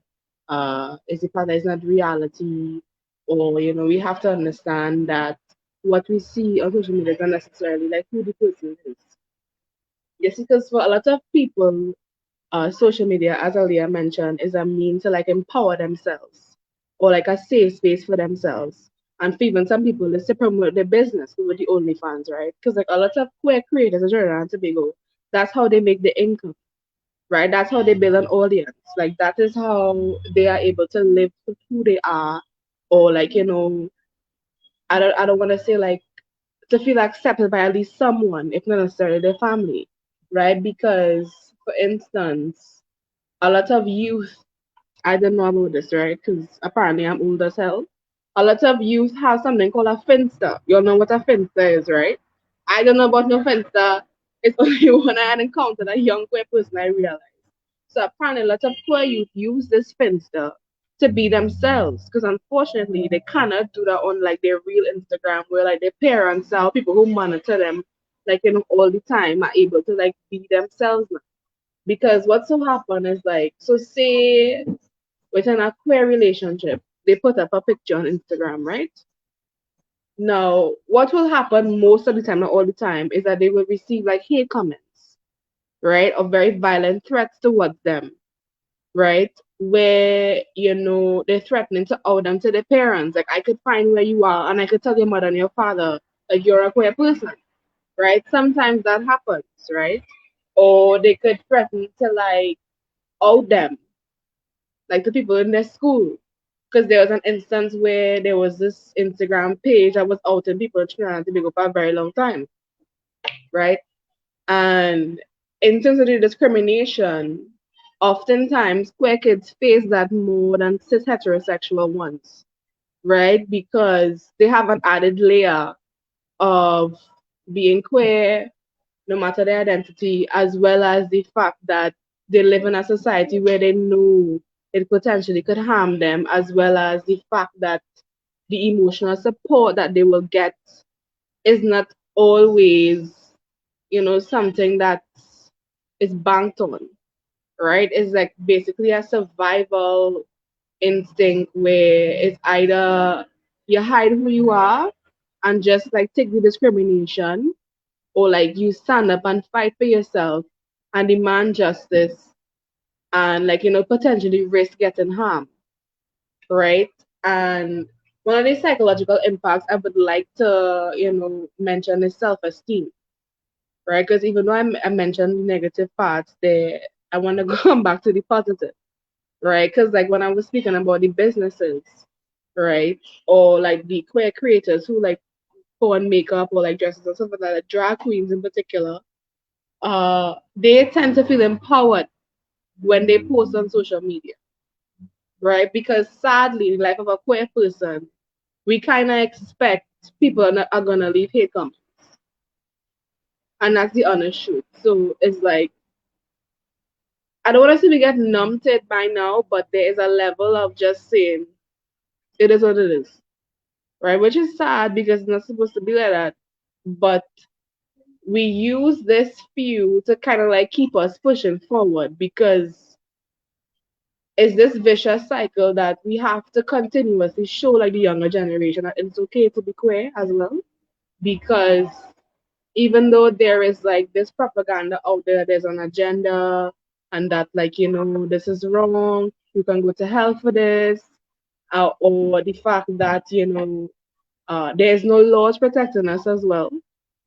E: is the fact that it's not reality, or we have to understand that what we see on social media is not necessarily like who the person is. Yes, because for a lot of people, social media, as Aaliyah mentioned, is a means to like empower themselves, or like a safe space for themselves. And for even some people, it's to promote their business with the OnlyFans, right? Because like a lot of queer creators in Trinidad and Tobago, that's how they make the income, right? That's how they build an audience. Like that is how they are able to live for who they are, or like I don't want to say like to feel accepted by at least someone, if not necessarily their family, right? Because for instance, a lot of youth, I didn't know about this, right? Because apparently I'm old as hell. A lot of youth have something called a finster. You all know what a finster is, right? I don't know about no finster. It's only when I had encountered a young queer person I realized. So apparently a lot of queer youth use this finster to be themselves. Because unfortunately they cannot do that on like their real Instagram, where like their parents or people who monitor them like all the time are able to like be themselves now. Because what so happen is like, so say within a queer relationship, they put up a picture on Instagram, right? Now, what will happen most of the time, not all the time, is that they will receive like hate comments, right? Or very violent threats towards them, right? Where, they're threatening to out them to their parents. Like, I could find where you are and I could tell your mother and your father, like, you're a queer person, right? Sometimes that happens, right? Or they could threaten to, like, out them, like, the people in their school. Because there was an instance where there was this Instagram page that was outing people in Trinidad and Tobago for a very long time, right? And in terms of the discrimination, oftentimes queer kids face that more than cis heterosexual ones, right? Because they have an added layer of being queer, no matter their identity, as well as the fact that they live in a society where they know it potentially could harm them, as well as the fact that the emotional support that they will get is not always, something that is banked on, right? It's like basically a survival instinct where it's either you hide who you are and just like take the discrimination, or like you stand up and fight for yourself and demand justice and like potentially risk getting harmed, right? And one of the psychological impacts I would like to mention is self-esteem, right? Because even though I mentioned negative parts there, I want to come back to the positive, right? Because like when I was speaking about the businesses, right, or like the queer creators who like go on makeup or like dresses or something like that, drag queens in particular, they tend to feel empowered when they post on social media, right? Because sadly, in the life of a queer person, we kind of expect people are gonna leave hate comments, and that's the honest truth. So it's like I don't want to say we get numb to it by now, but there is a level of just saying it is what it is, right? Which is sad because it's not supposed to be like that. But we use this few to kind of like keep us pushing forward because it's this vicious cycle that we have to continuously show like the younger generation that it's okay to be queer as well. Because even though there is like this propaganda out there, there's an agenda and that like, this is wrong, you can go to hell for this, or the fact that, there's no laws protecting us as well.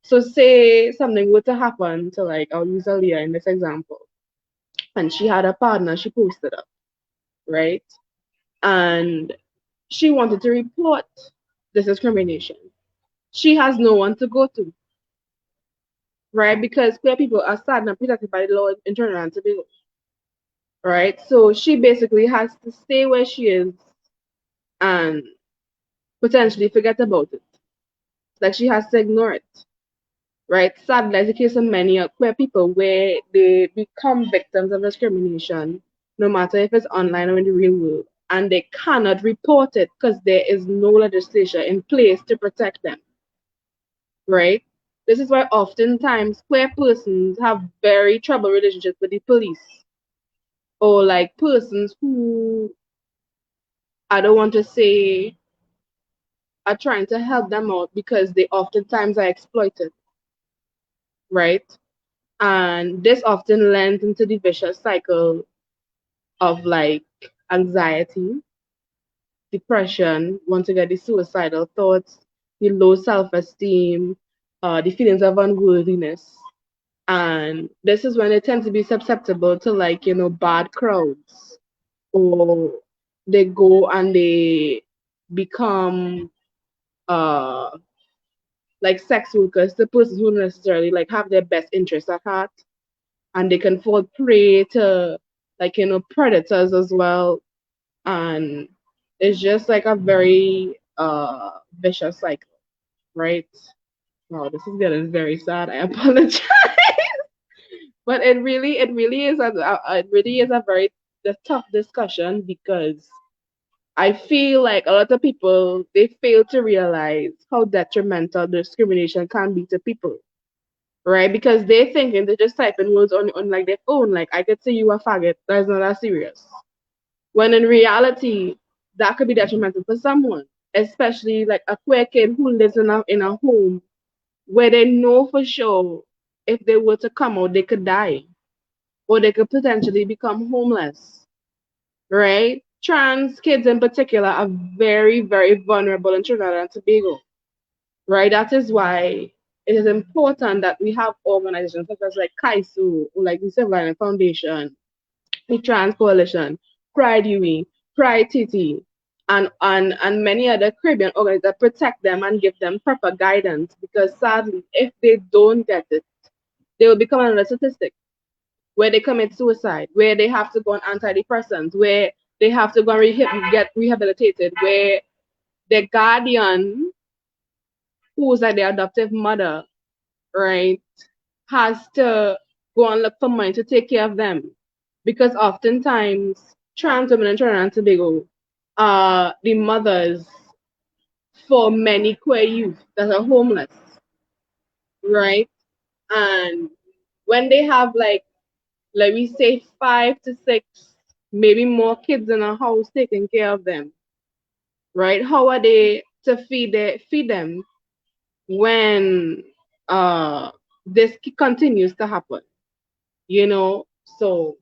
E: So say something were to happen to like, I'll use Aaliyah in this example, and she had a partner, she posted up, right? And she wanted to report this discrimination. She has no one to go to, right? Because queer people are saddened and protected by the law in Trinidad and Tobago, right? So she basically has to stay where she is and potentially forget about it. Like she has to ignore it, right? Sadly, that's the case of many queer people where they become victims of discrimination, no matter if it's online or in the real world, and they cannot report it because there is no legislation in place to protect them, right? This is why oftentimes queer persons have very troubled relationships with the police, or like persons who I don't want to say are trying to help them out because they oftentimes are exploited, right? And this often lends into the vicious cycle of like anxiety, depression, once again, the suicidal thoughts, the low self-esteem, the feelings of unworthiness. And this is when they tend to be susceptible to like, bad crowds, or they go and they become like sex workers, the persons who necessarily like have their best interests at heart, and they can fall prey to like predators as well, and it's just like a very vicious cycle, right? Wow, this is getting very sad. I apologize. But it really is a very tough discussion because I feel like a lot of people they fail to realize how detrimental discrimination can be to people, right? Because they thinking they're just typing words on like their phone, like I could say you a faggot, that's not that serious. When in reality, that could be detrimental for someone, especially like a queer kid who lives in a home where they know for sure if they were to come out, they could die. or they could potentially become homeless, right? Trans kids in particular are very, very vulnerable in Trinidad and Tobago, right? That is why it is important that we have organizations such as like KAISU, or like the Self-Esteem Foundation, the Trans Coalition, Pride UE, Pride TT, and many other Caribbean organizations that protect them and give them proper guidance, because sadly, if they don't get it, they will become another statistic where they commit suicide, where they have to go on antidepressants, where they have to go and get rehabilitated, where their guardian, who's like their adoptive mother, right, has to go and look for money to take care of them. Because oftentimes, trans women in Trinidad and Tobago are the mothers for many queer youth that are homeless, right? And when they have, like, let me say 5 to 6, maybe more kids in a house taking care of them, right? How are they to feed them when this continues to happen? You know, so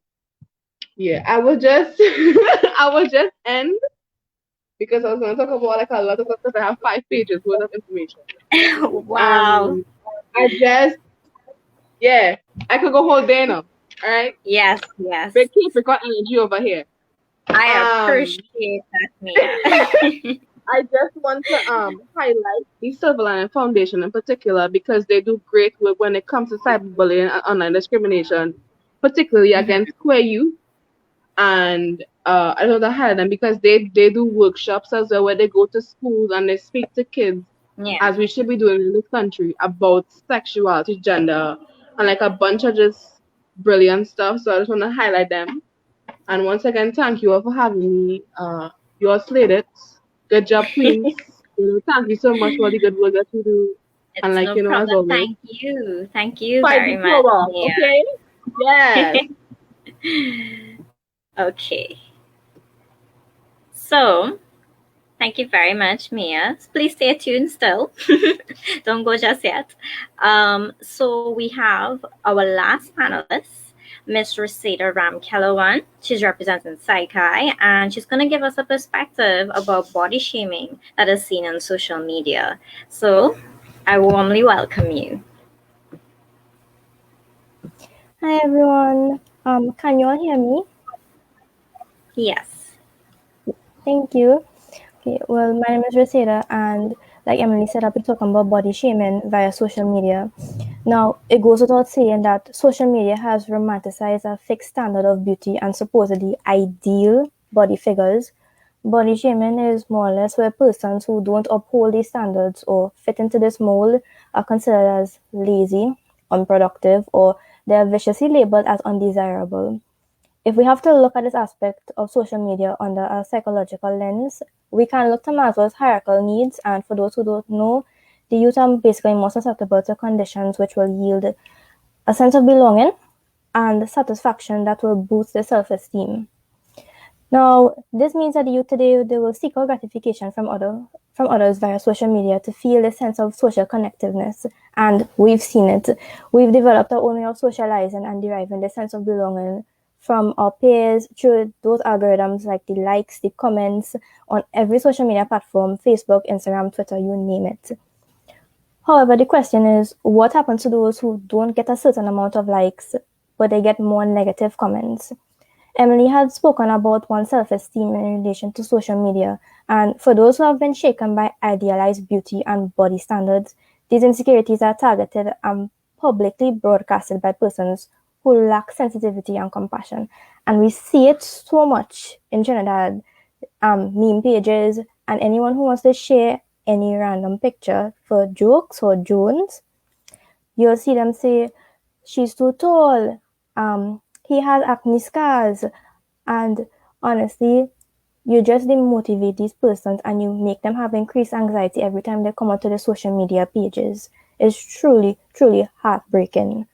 E: yeah, I will just I will just end, because I was going to talk about like a lot of stuff, because I have 5 pages worth of information.
A: Wow.
E: I just, yeah, I could go whole day now. All right,
A: Yes, yes.
E: big Capricorn energy over here.
A: I appreciate that, Mia.
E: I just want to highlight the Silverline Foundation in particular, because they do great work when it comes to cyberbullying and online discrimination, particularly against queer youth. And I know that highlight them because they do workshops as well, where they go to schools and they speak to kids,
A: Yeah.
E: as we should be doing in this country, about sexuality, gender, and like a bunch of just brilliant stuff. So I just want to highlight them. And once again, thank you all for having me. You all slayed it. Good job, Queens. Thank you so much for the good work that you do. And
A: It's
E: like,
A: no
E: as
A: problem.
E: always,
A: Thank you
E: fight
A: very
E: the
A: much,
E: power,
A: Mia.
E: okay? Yes.
A: Okay. So, thank you very much, Mia. Please stay tuned still. Don't go just yet. So we have our last panelist, Miss Reseda Ramkhelawan. She's representing Psychi, and she's going to give us a perspective about body shaming that is seen on social media. So I warmly welcome you.
F: Hi everyone. Can you all hear me?
A: Yes.
F: Thank you. Okay, well, my name is Reseda, and like Emily said, I'll be talking about body shaming via social media. Now, it goes without saying that social media has romanticized a fixed standard of beauty and supposedly ideal body figures. Body shaming is more or less where persons who don't uphold these standards or fit into this mold are considered as lazy, unproductive, or they are viciously labeled as undesirable. If we have to look at this aspect of social media under a psychological lens, we can look to Maslow's hierarchical needs, and for those who don't know, the youth are basically more susceptible to conditions which will yield a sense of belonging and satisfaction that will boost their self-esteem. Now, this means that the youth today, they will seek out gratification from others via social media to feel a sense of social connectiveness, and we've seen it. We've developed our own way of socializing and deriving the sense of belonging from our peers through those algorithms like the likes, the comments on every social media platform, Facebook, Instagram, Twitter, you name it. However, the question is, what happens to those who don't get a certain amount of likes, but they get more negative comments? Emily had spoken about one's self-esteem in relation to social media, and for those who have been shaken by idealized beauty and body standards, these insecurities are targeted and publicly broadcasted by persons who lack sensitivity and compassion. And we see it so much in Trinidad, meme pages, and anyone who wants to share any random picture for jokes or jones, you'll see them say, she's too tall, he has acne scars, and honestly, you just demotivate these persons and you make them have increased anxiety every time they come onto the social media pages. It's truly, truly heartbreaking.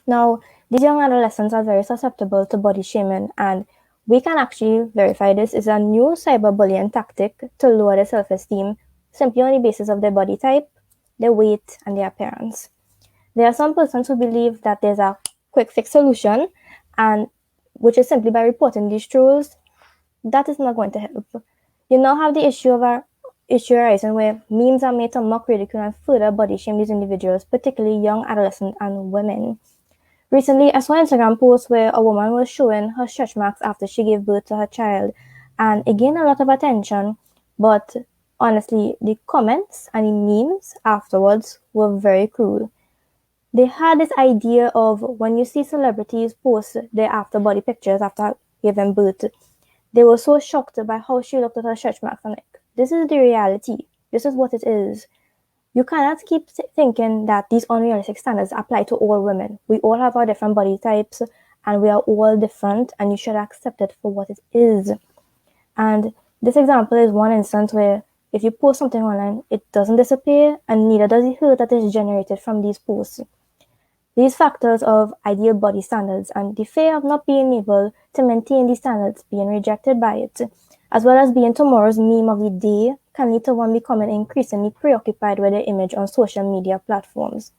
F: Now, these young adolescents are very susceptible to body shaming, and we can actually verify this is a new cyberbullying tactic to lower their self-esteem simply on the basis of their body type, their weight, and their appearance. There are some persons who believe that there's a quick fix solution, and which is simply by reporting these trolls, that is not going to help. You now have the issue arising where memes are made to mock, ridicule, and further body shame these individuals, particularly young adolescents and women. Recently, I saw an Instagram post where a woman was showing her stretch marks after she gave birth to her child, and it gained a lot of attention. But honestly, the comments and the memes afterwards were very cruel. They had this idea of when you see celebrities post their after body pictures after giving birth, they were so shocked by how she looked at her stretch marks. I'm like, this is the reality. This is what it is. You cannot keep thinking that these unrealistic standards apply to all women. We all have our different body types and we are all different, and you should accept it for what it is. And this example is one instance where if you post something online, it doesn't disappear, and neither does the hurt that is generated from these posts. These factors of ideal body standards and the fear of not being able to maintain these standards, being rejected by it, as well as being tomorrow's meme of the day, can lead to one becoming increasingly preoccupied with their image on social media platforms.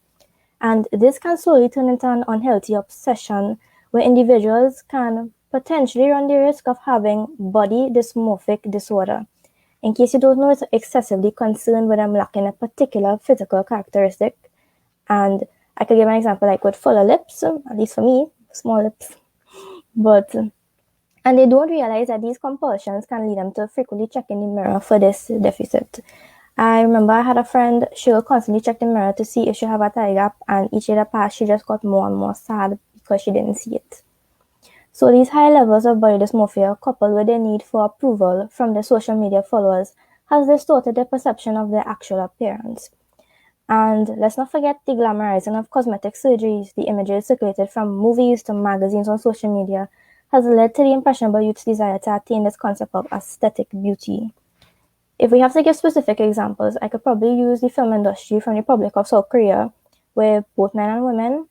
F: And this can slowly turn into an unhealthy obsession where individuals can potentially run the risk of having body dysmorphic disorder. In case you don't know, it's excessively concerned with them lacking a particular physical characteristic. And I could give an example like with fuller lips, at least for me, small lips. And they don't realize that these compulsions can lead them to frequently check in the mirror for this deficit. I remember I had a friend, she would constantly check the mirror to see if she have a thigh gap, and each year that passed, she just got more and more sad because she didn't see it. So these high levels of body dysmorphia, coupled with their need for approval from their social media followers, has distorted their perception of their actual appearance. And let's not forget the glamorizing of cosmetic surgeries. The images circulated from movies to magazines on social media has led to the impressionable youth's desire to attain this concept of aesthetic beauty. If we have to give specific examples, I could probably use the film industry from the Republic of South Korea, where both men and women,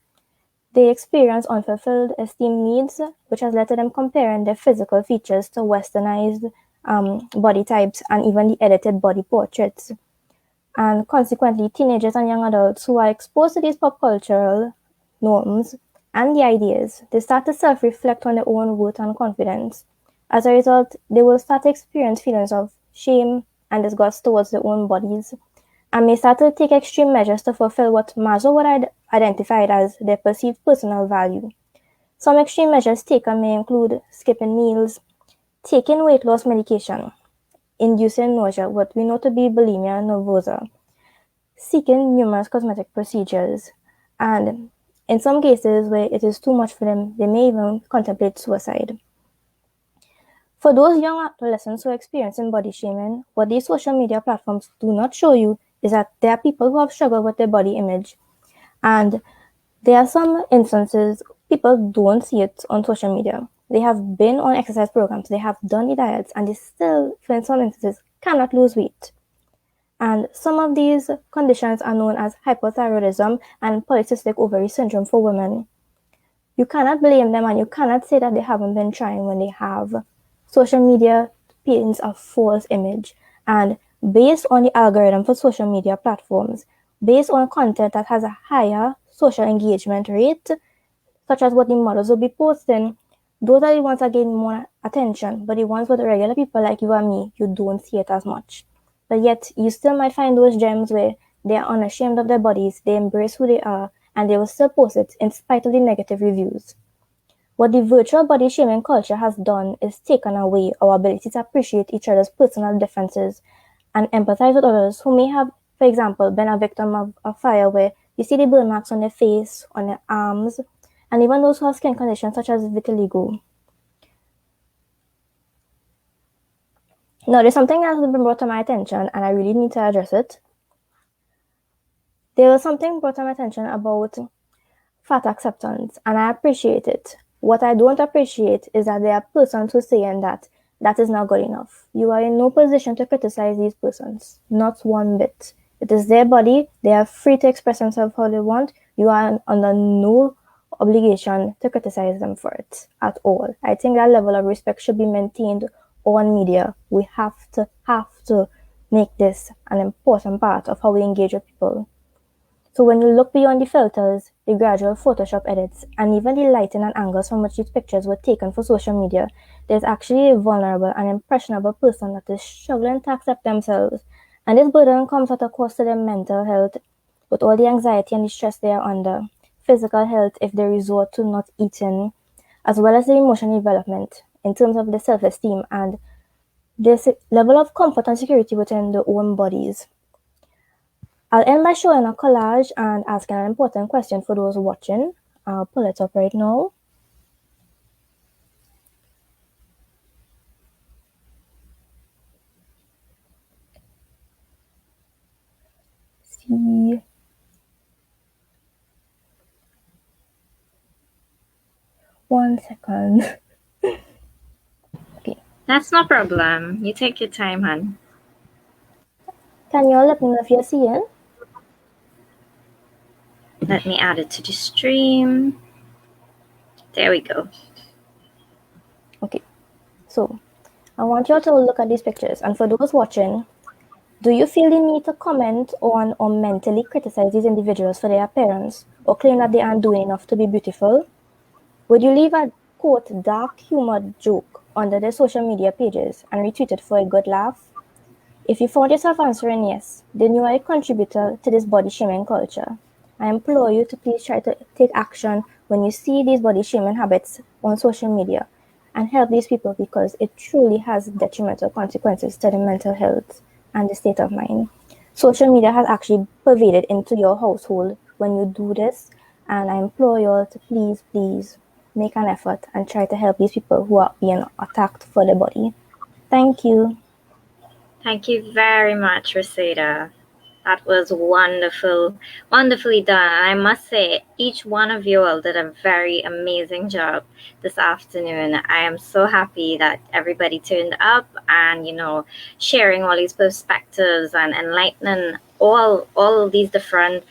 F: they experience unfulfilled esteem needs, which has led to them comparing their physical features to westernized body types and even the edited body portraits. And consequently, teenagers and young adults who are exposed to these pop cultural norms and the ideas, they start to self-reflect on their own worth and confidence. As a result, they will start to experience feelings of shame and disgust towards their own bodies, and may start to take extreme measures to fulfill what Maslow would identify as their perceived personal value. Some extreme measures taken may include skipping meals, taking weight loss medication, inducing nausea, what we know to be bulimia nervosa, seeking numerous cosmetic procedures, and in some cases where it is too much for them, they may even contemplate suicide. For those young adolescents who are experiencing body shaming, what these social media platforms do not show you is that there are people who have struggled with their body image, and there are some instances people don't see it on social media. They have been on exercise programs, they have done the diets, and they still, in some instances, cannot lose weight. And some of these conditions are known as hypothyroidism and polycystic ovary syndrome for women. You cannot blame them, and you cannot say that they haven't been trying when they have. Social media paints a false image, and based on the algorithm for social media platforms, based on content that has a higher social engagement rate, such as what the models will be posting, those are the ones that gain more attention. But the ones with regular people like you and me, you don't see it as much. But yet, you still might find those gems where they are unashamed of their bodies, they embrace who they are, and they will still post it in spite of the negative reviews. What the virtual body shaming culture has done is taken away our ability to appreciate each other's personal differences and empathize with others who may have, for example, been a victim of a fire where you see the burn marks on their face, on their arms, and even those who have skin conditions such as vitiligo. Now, there's something that has been brought to my attention, and I really need to address it. There was something brought to my attention about fat acceptance, and I appreciate it. What I don't appreciate is that there are persons who saying that that is not good enough. You are in no position to criticize these persons, not one bit. It is their body. They are free to express themselves how they want. You are under no obligation to criticize them for it at all. I think that level of respect should be maintained on media. We have to make this an important part of how we engage with people. So when you look beyond the filters, the gradual Photoshop edits, and even the lighting and angles from which these pictures were taken for social media, there's actually a vulnerable and impressionable person that is struggling to accept themselves. And this burden comes at a cost to their mental health, with all the anxiety and the stress they are under, physical health if they resort to not eating, as well as the emotional development in terms of the self-esteem and this level of comfort and security within their own bodies. I'll end by showing a collage and asking an important question for those watching. I'll pull it up right now. See. One second. Okay.
A: That's no problem. You take your time, hon.
F: Can you all let me know if you're seeing?
A: Let me add it to the stream. There we go.
F: Okay. So, I want you all to look at these pictures. And for those watching, do you feel the need to comment on or mentally criticize these individuals for their appearance or claim that they aren't doing enough to be beautiful? Would you leave a quote dark humor joke under their social media pages and retweet it for a good laugh? If you found yourself answering yes, then you are a contributor to this body shaming culture. I implore you to please try to take action when you see these body shaming habits on social media and help these people because it truly has detrimental consequences to their mental health and the state of mind. Social media has actually pervaded into your household when you do this, and I implore you all to please make an effort and try to help these people who are being attacked for their body. Thank you.
A: Thank you very much, Reseda. That was wonderfully done. I must say, each one of you all did a very amazing job this afternoon. I am so happy that everybody turned up and, sharing all these perspectives and enlightening all of these different,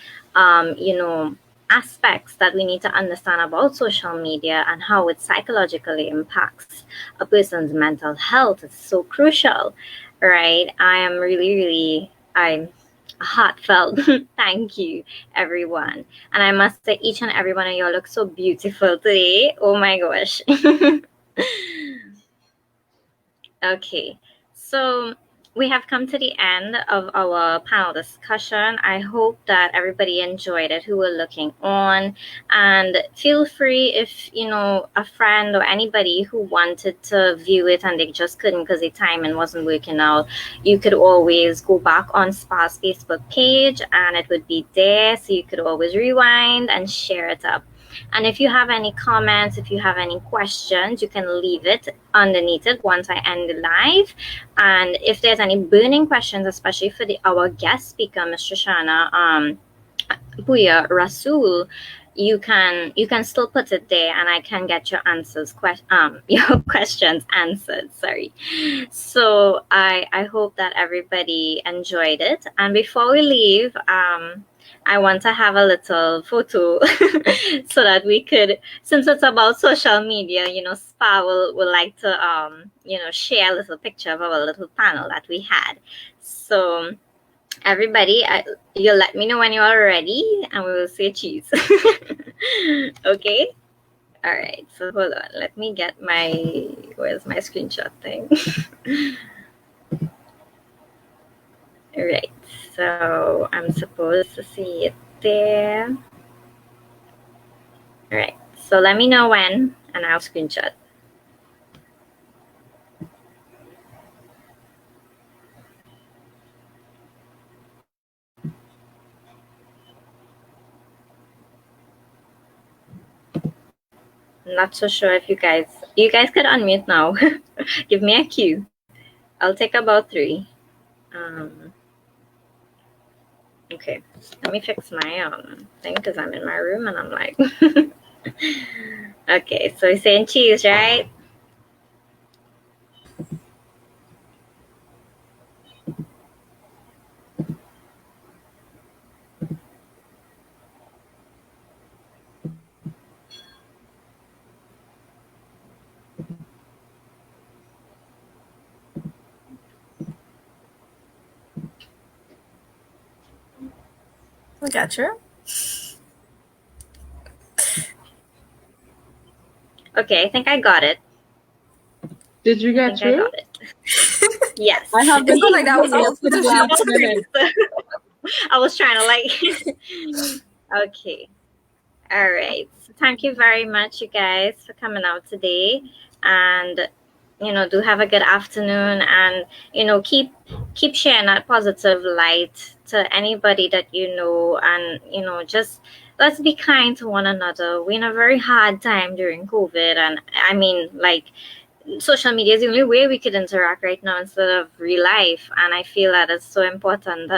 A: aspects that we need to understand about social media and how it psychologically impacts a person's mental health. It's so crucial, right? I am really, I'm heartfelt thank you, everyone. And I must say, each and every one of you look so beautiful today. Oh my gosh. Okay, so we have come to the end of our panel discussion. I hope that everybody enjoyed it who were looking on, and feel free if a friend or anybody who wanted to view it and they just couldn't because the timing wasn't working out, you could always go back on SPA's Facebook page and it would be there, so you could always rewind and share it up. And if you have any comments, if you have any questions, you can leave it underneath it once I end the live. And if there's any burning questions, especially for our guest speaker, Ms. Trishsanna, Poyah-Rasul, you can still put it there and I can get your your questions answered. Sorry. So I hope that everybody enjoyed it. And before we leave, I want to have a little photo so that we could, since it's about social media, SPA will like to, share a little picture of our little panel that we had. So everybody, you'll let me know when you are ready and we will say cheese. Okay? All right. So hold on. Let me get where's my screenshot thing? All right. So I'm supposed to see it there. All right. So let me know when, and I'll screenshot. I'm not so sure if you guys could unmute now. Give me a cue. I'll take about 3. Okay, let me fix my thing because I'm in my room and I'm like, okay, so we're saying cheese, right?
C: We got you.
A: Okay, I think I got it.
E: Did you get
A: I
E: through?
A: got it. Yes.
E: I have been
C: It's not like that was
E: thinking
C: all
E: of the glass in my head.
A: I was trying to okay. All right. So thank you very much, you guys, for coming out today. And do have a good afternoon, and keep sharing that positive light to anybody that you know, and just let's be kind to one another. We're in a very hard time during COVID, and I mean, social media is the only way we could interact right now instead of real life, and I feel that it's so important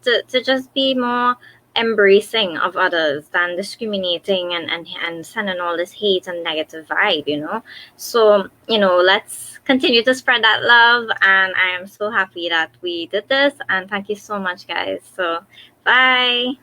A: to just be more embracing of others than discriminating and sending all this hate and negative vibe. So let's continue to spread that love, and I am so happy that we did this, and thank you so much, guys. So bye.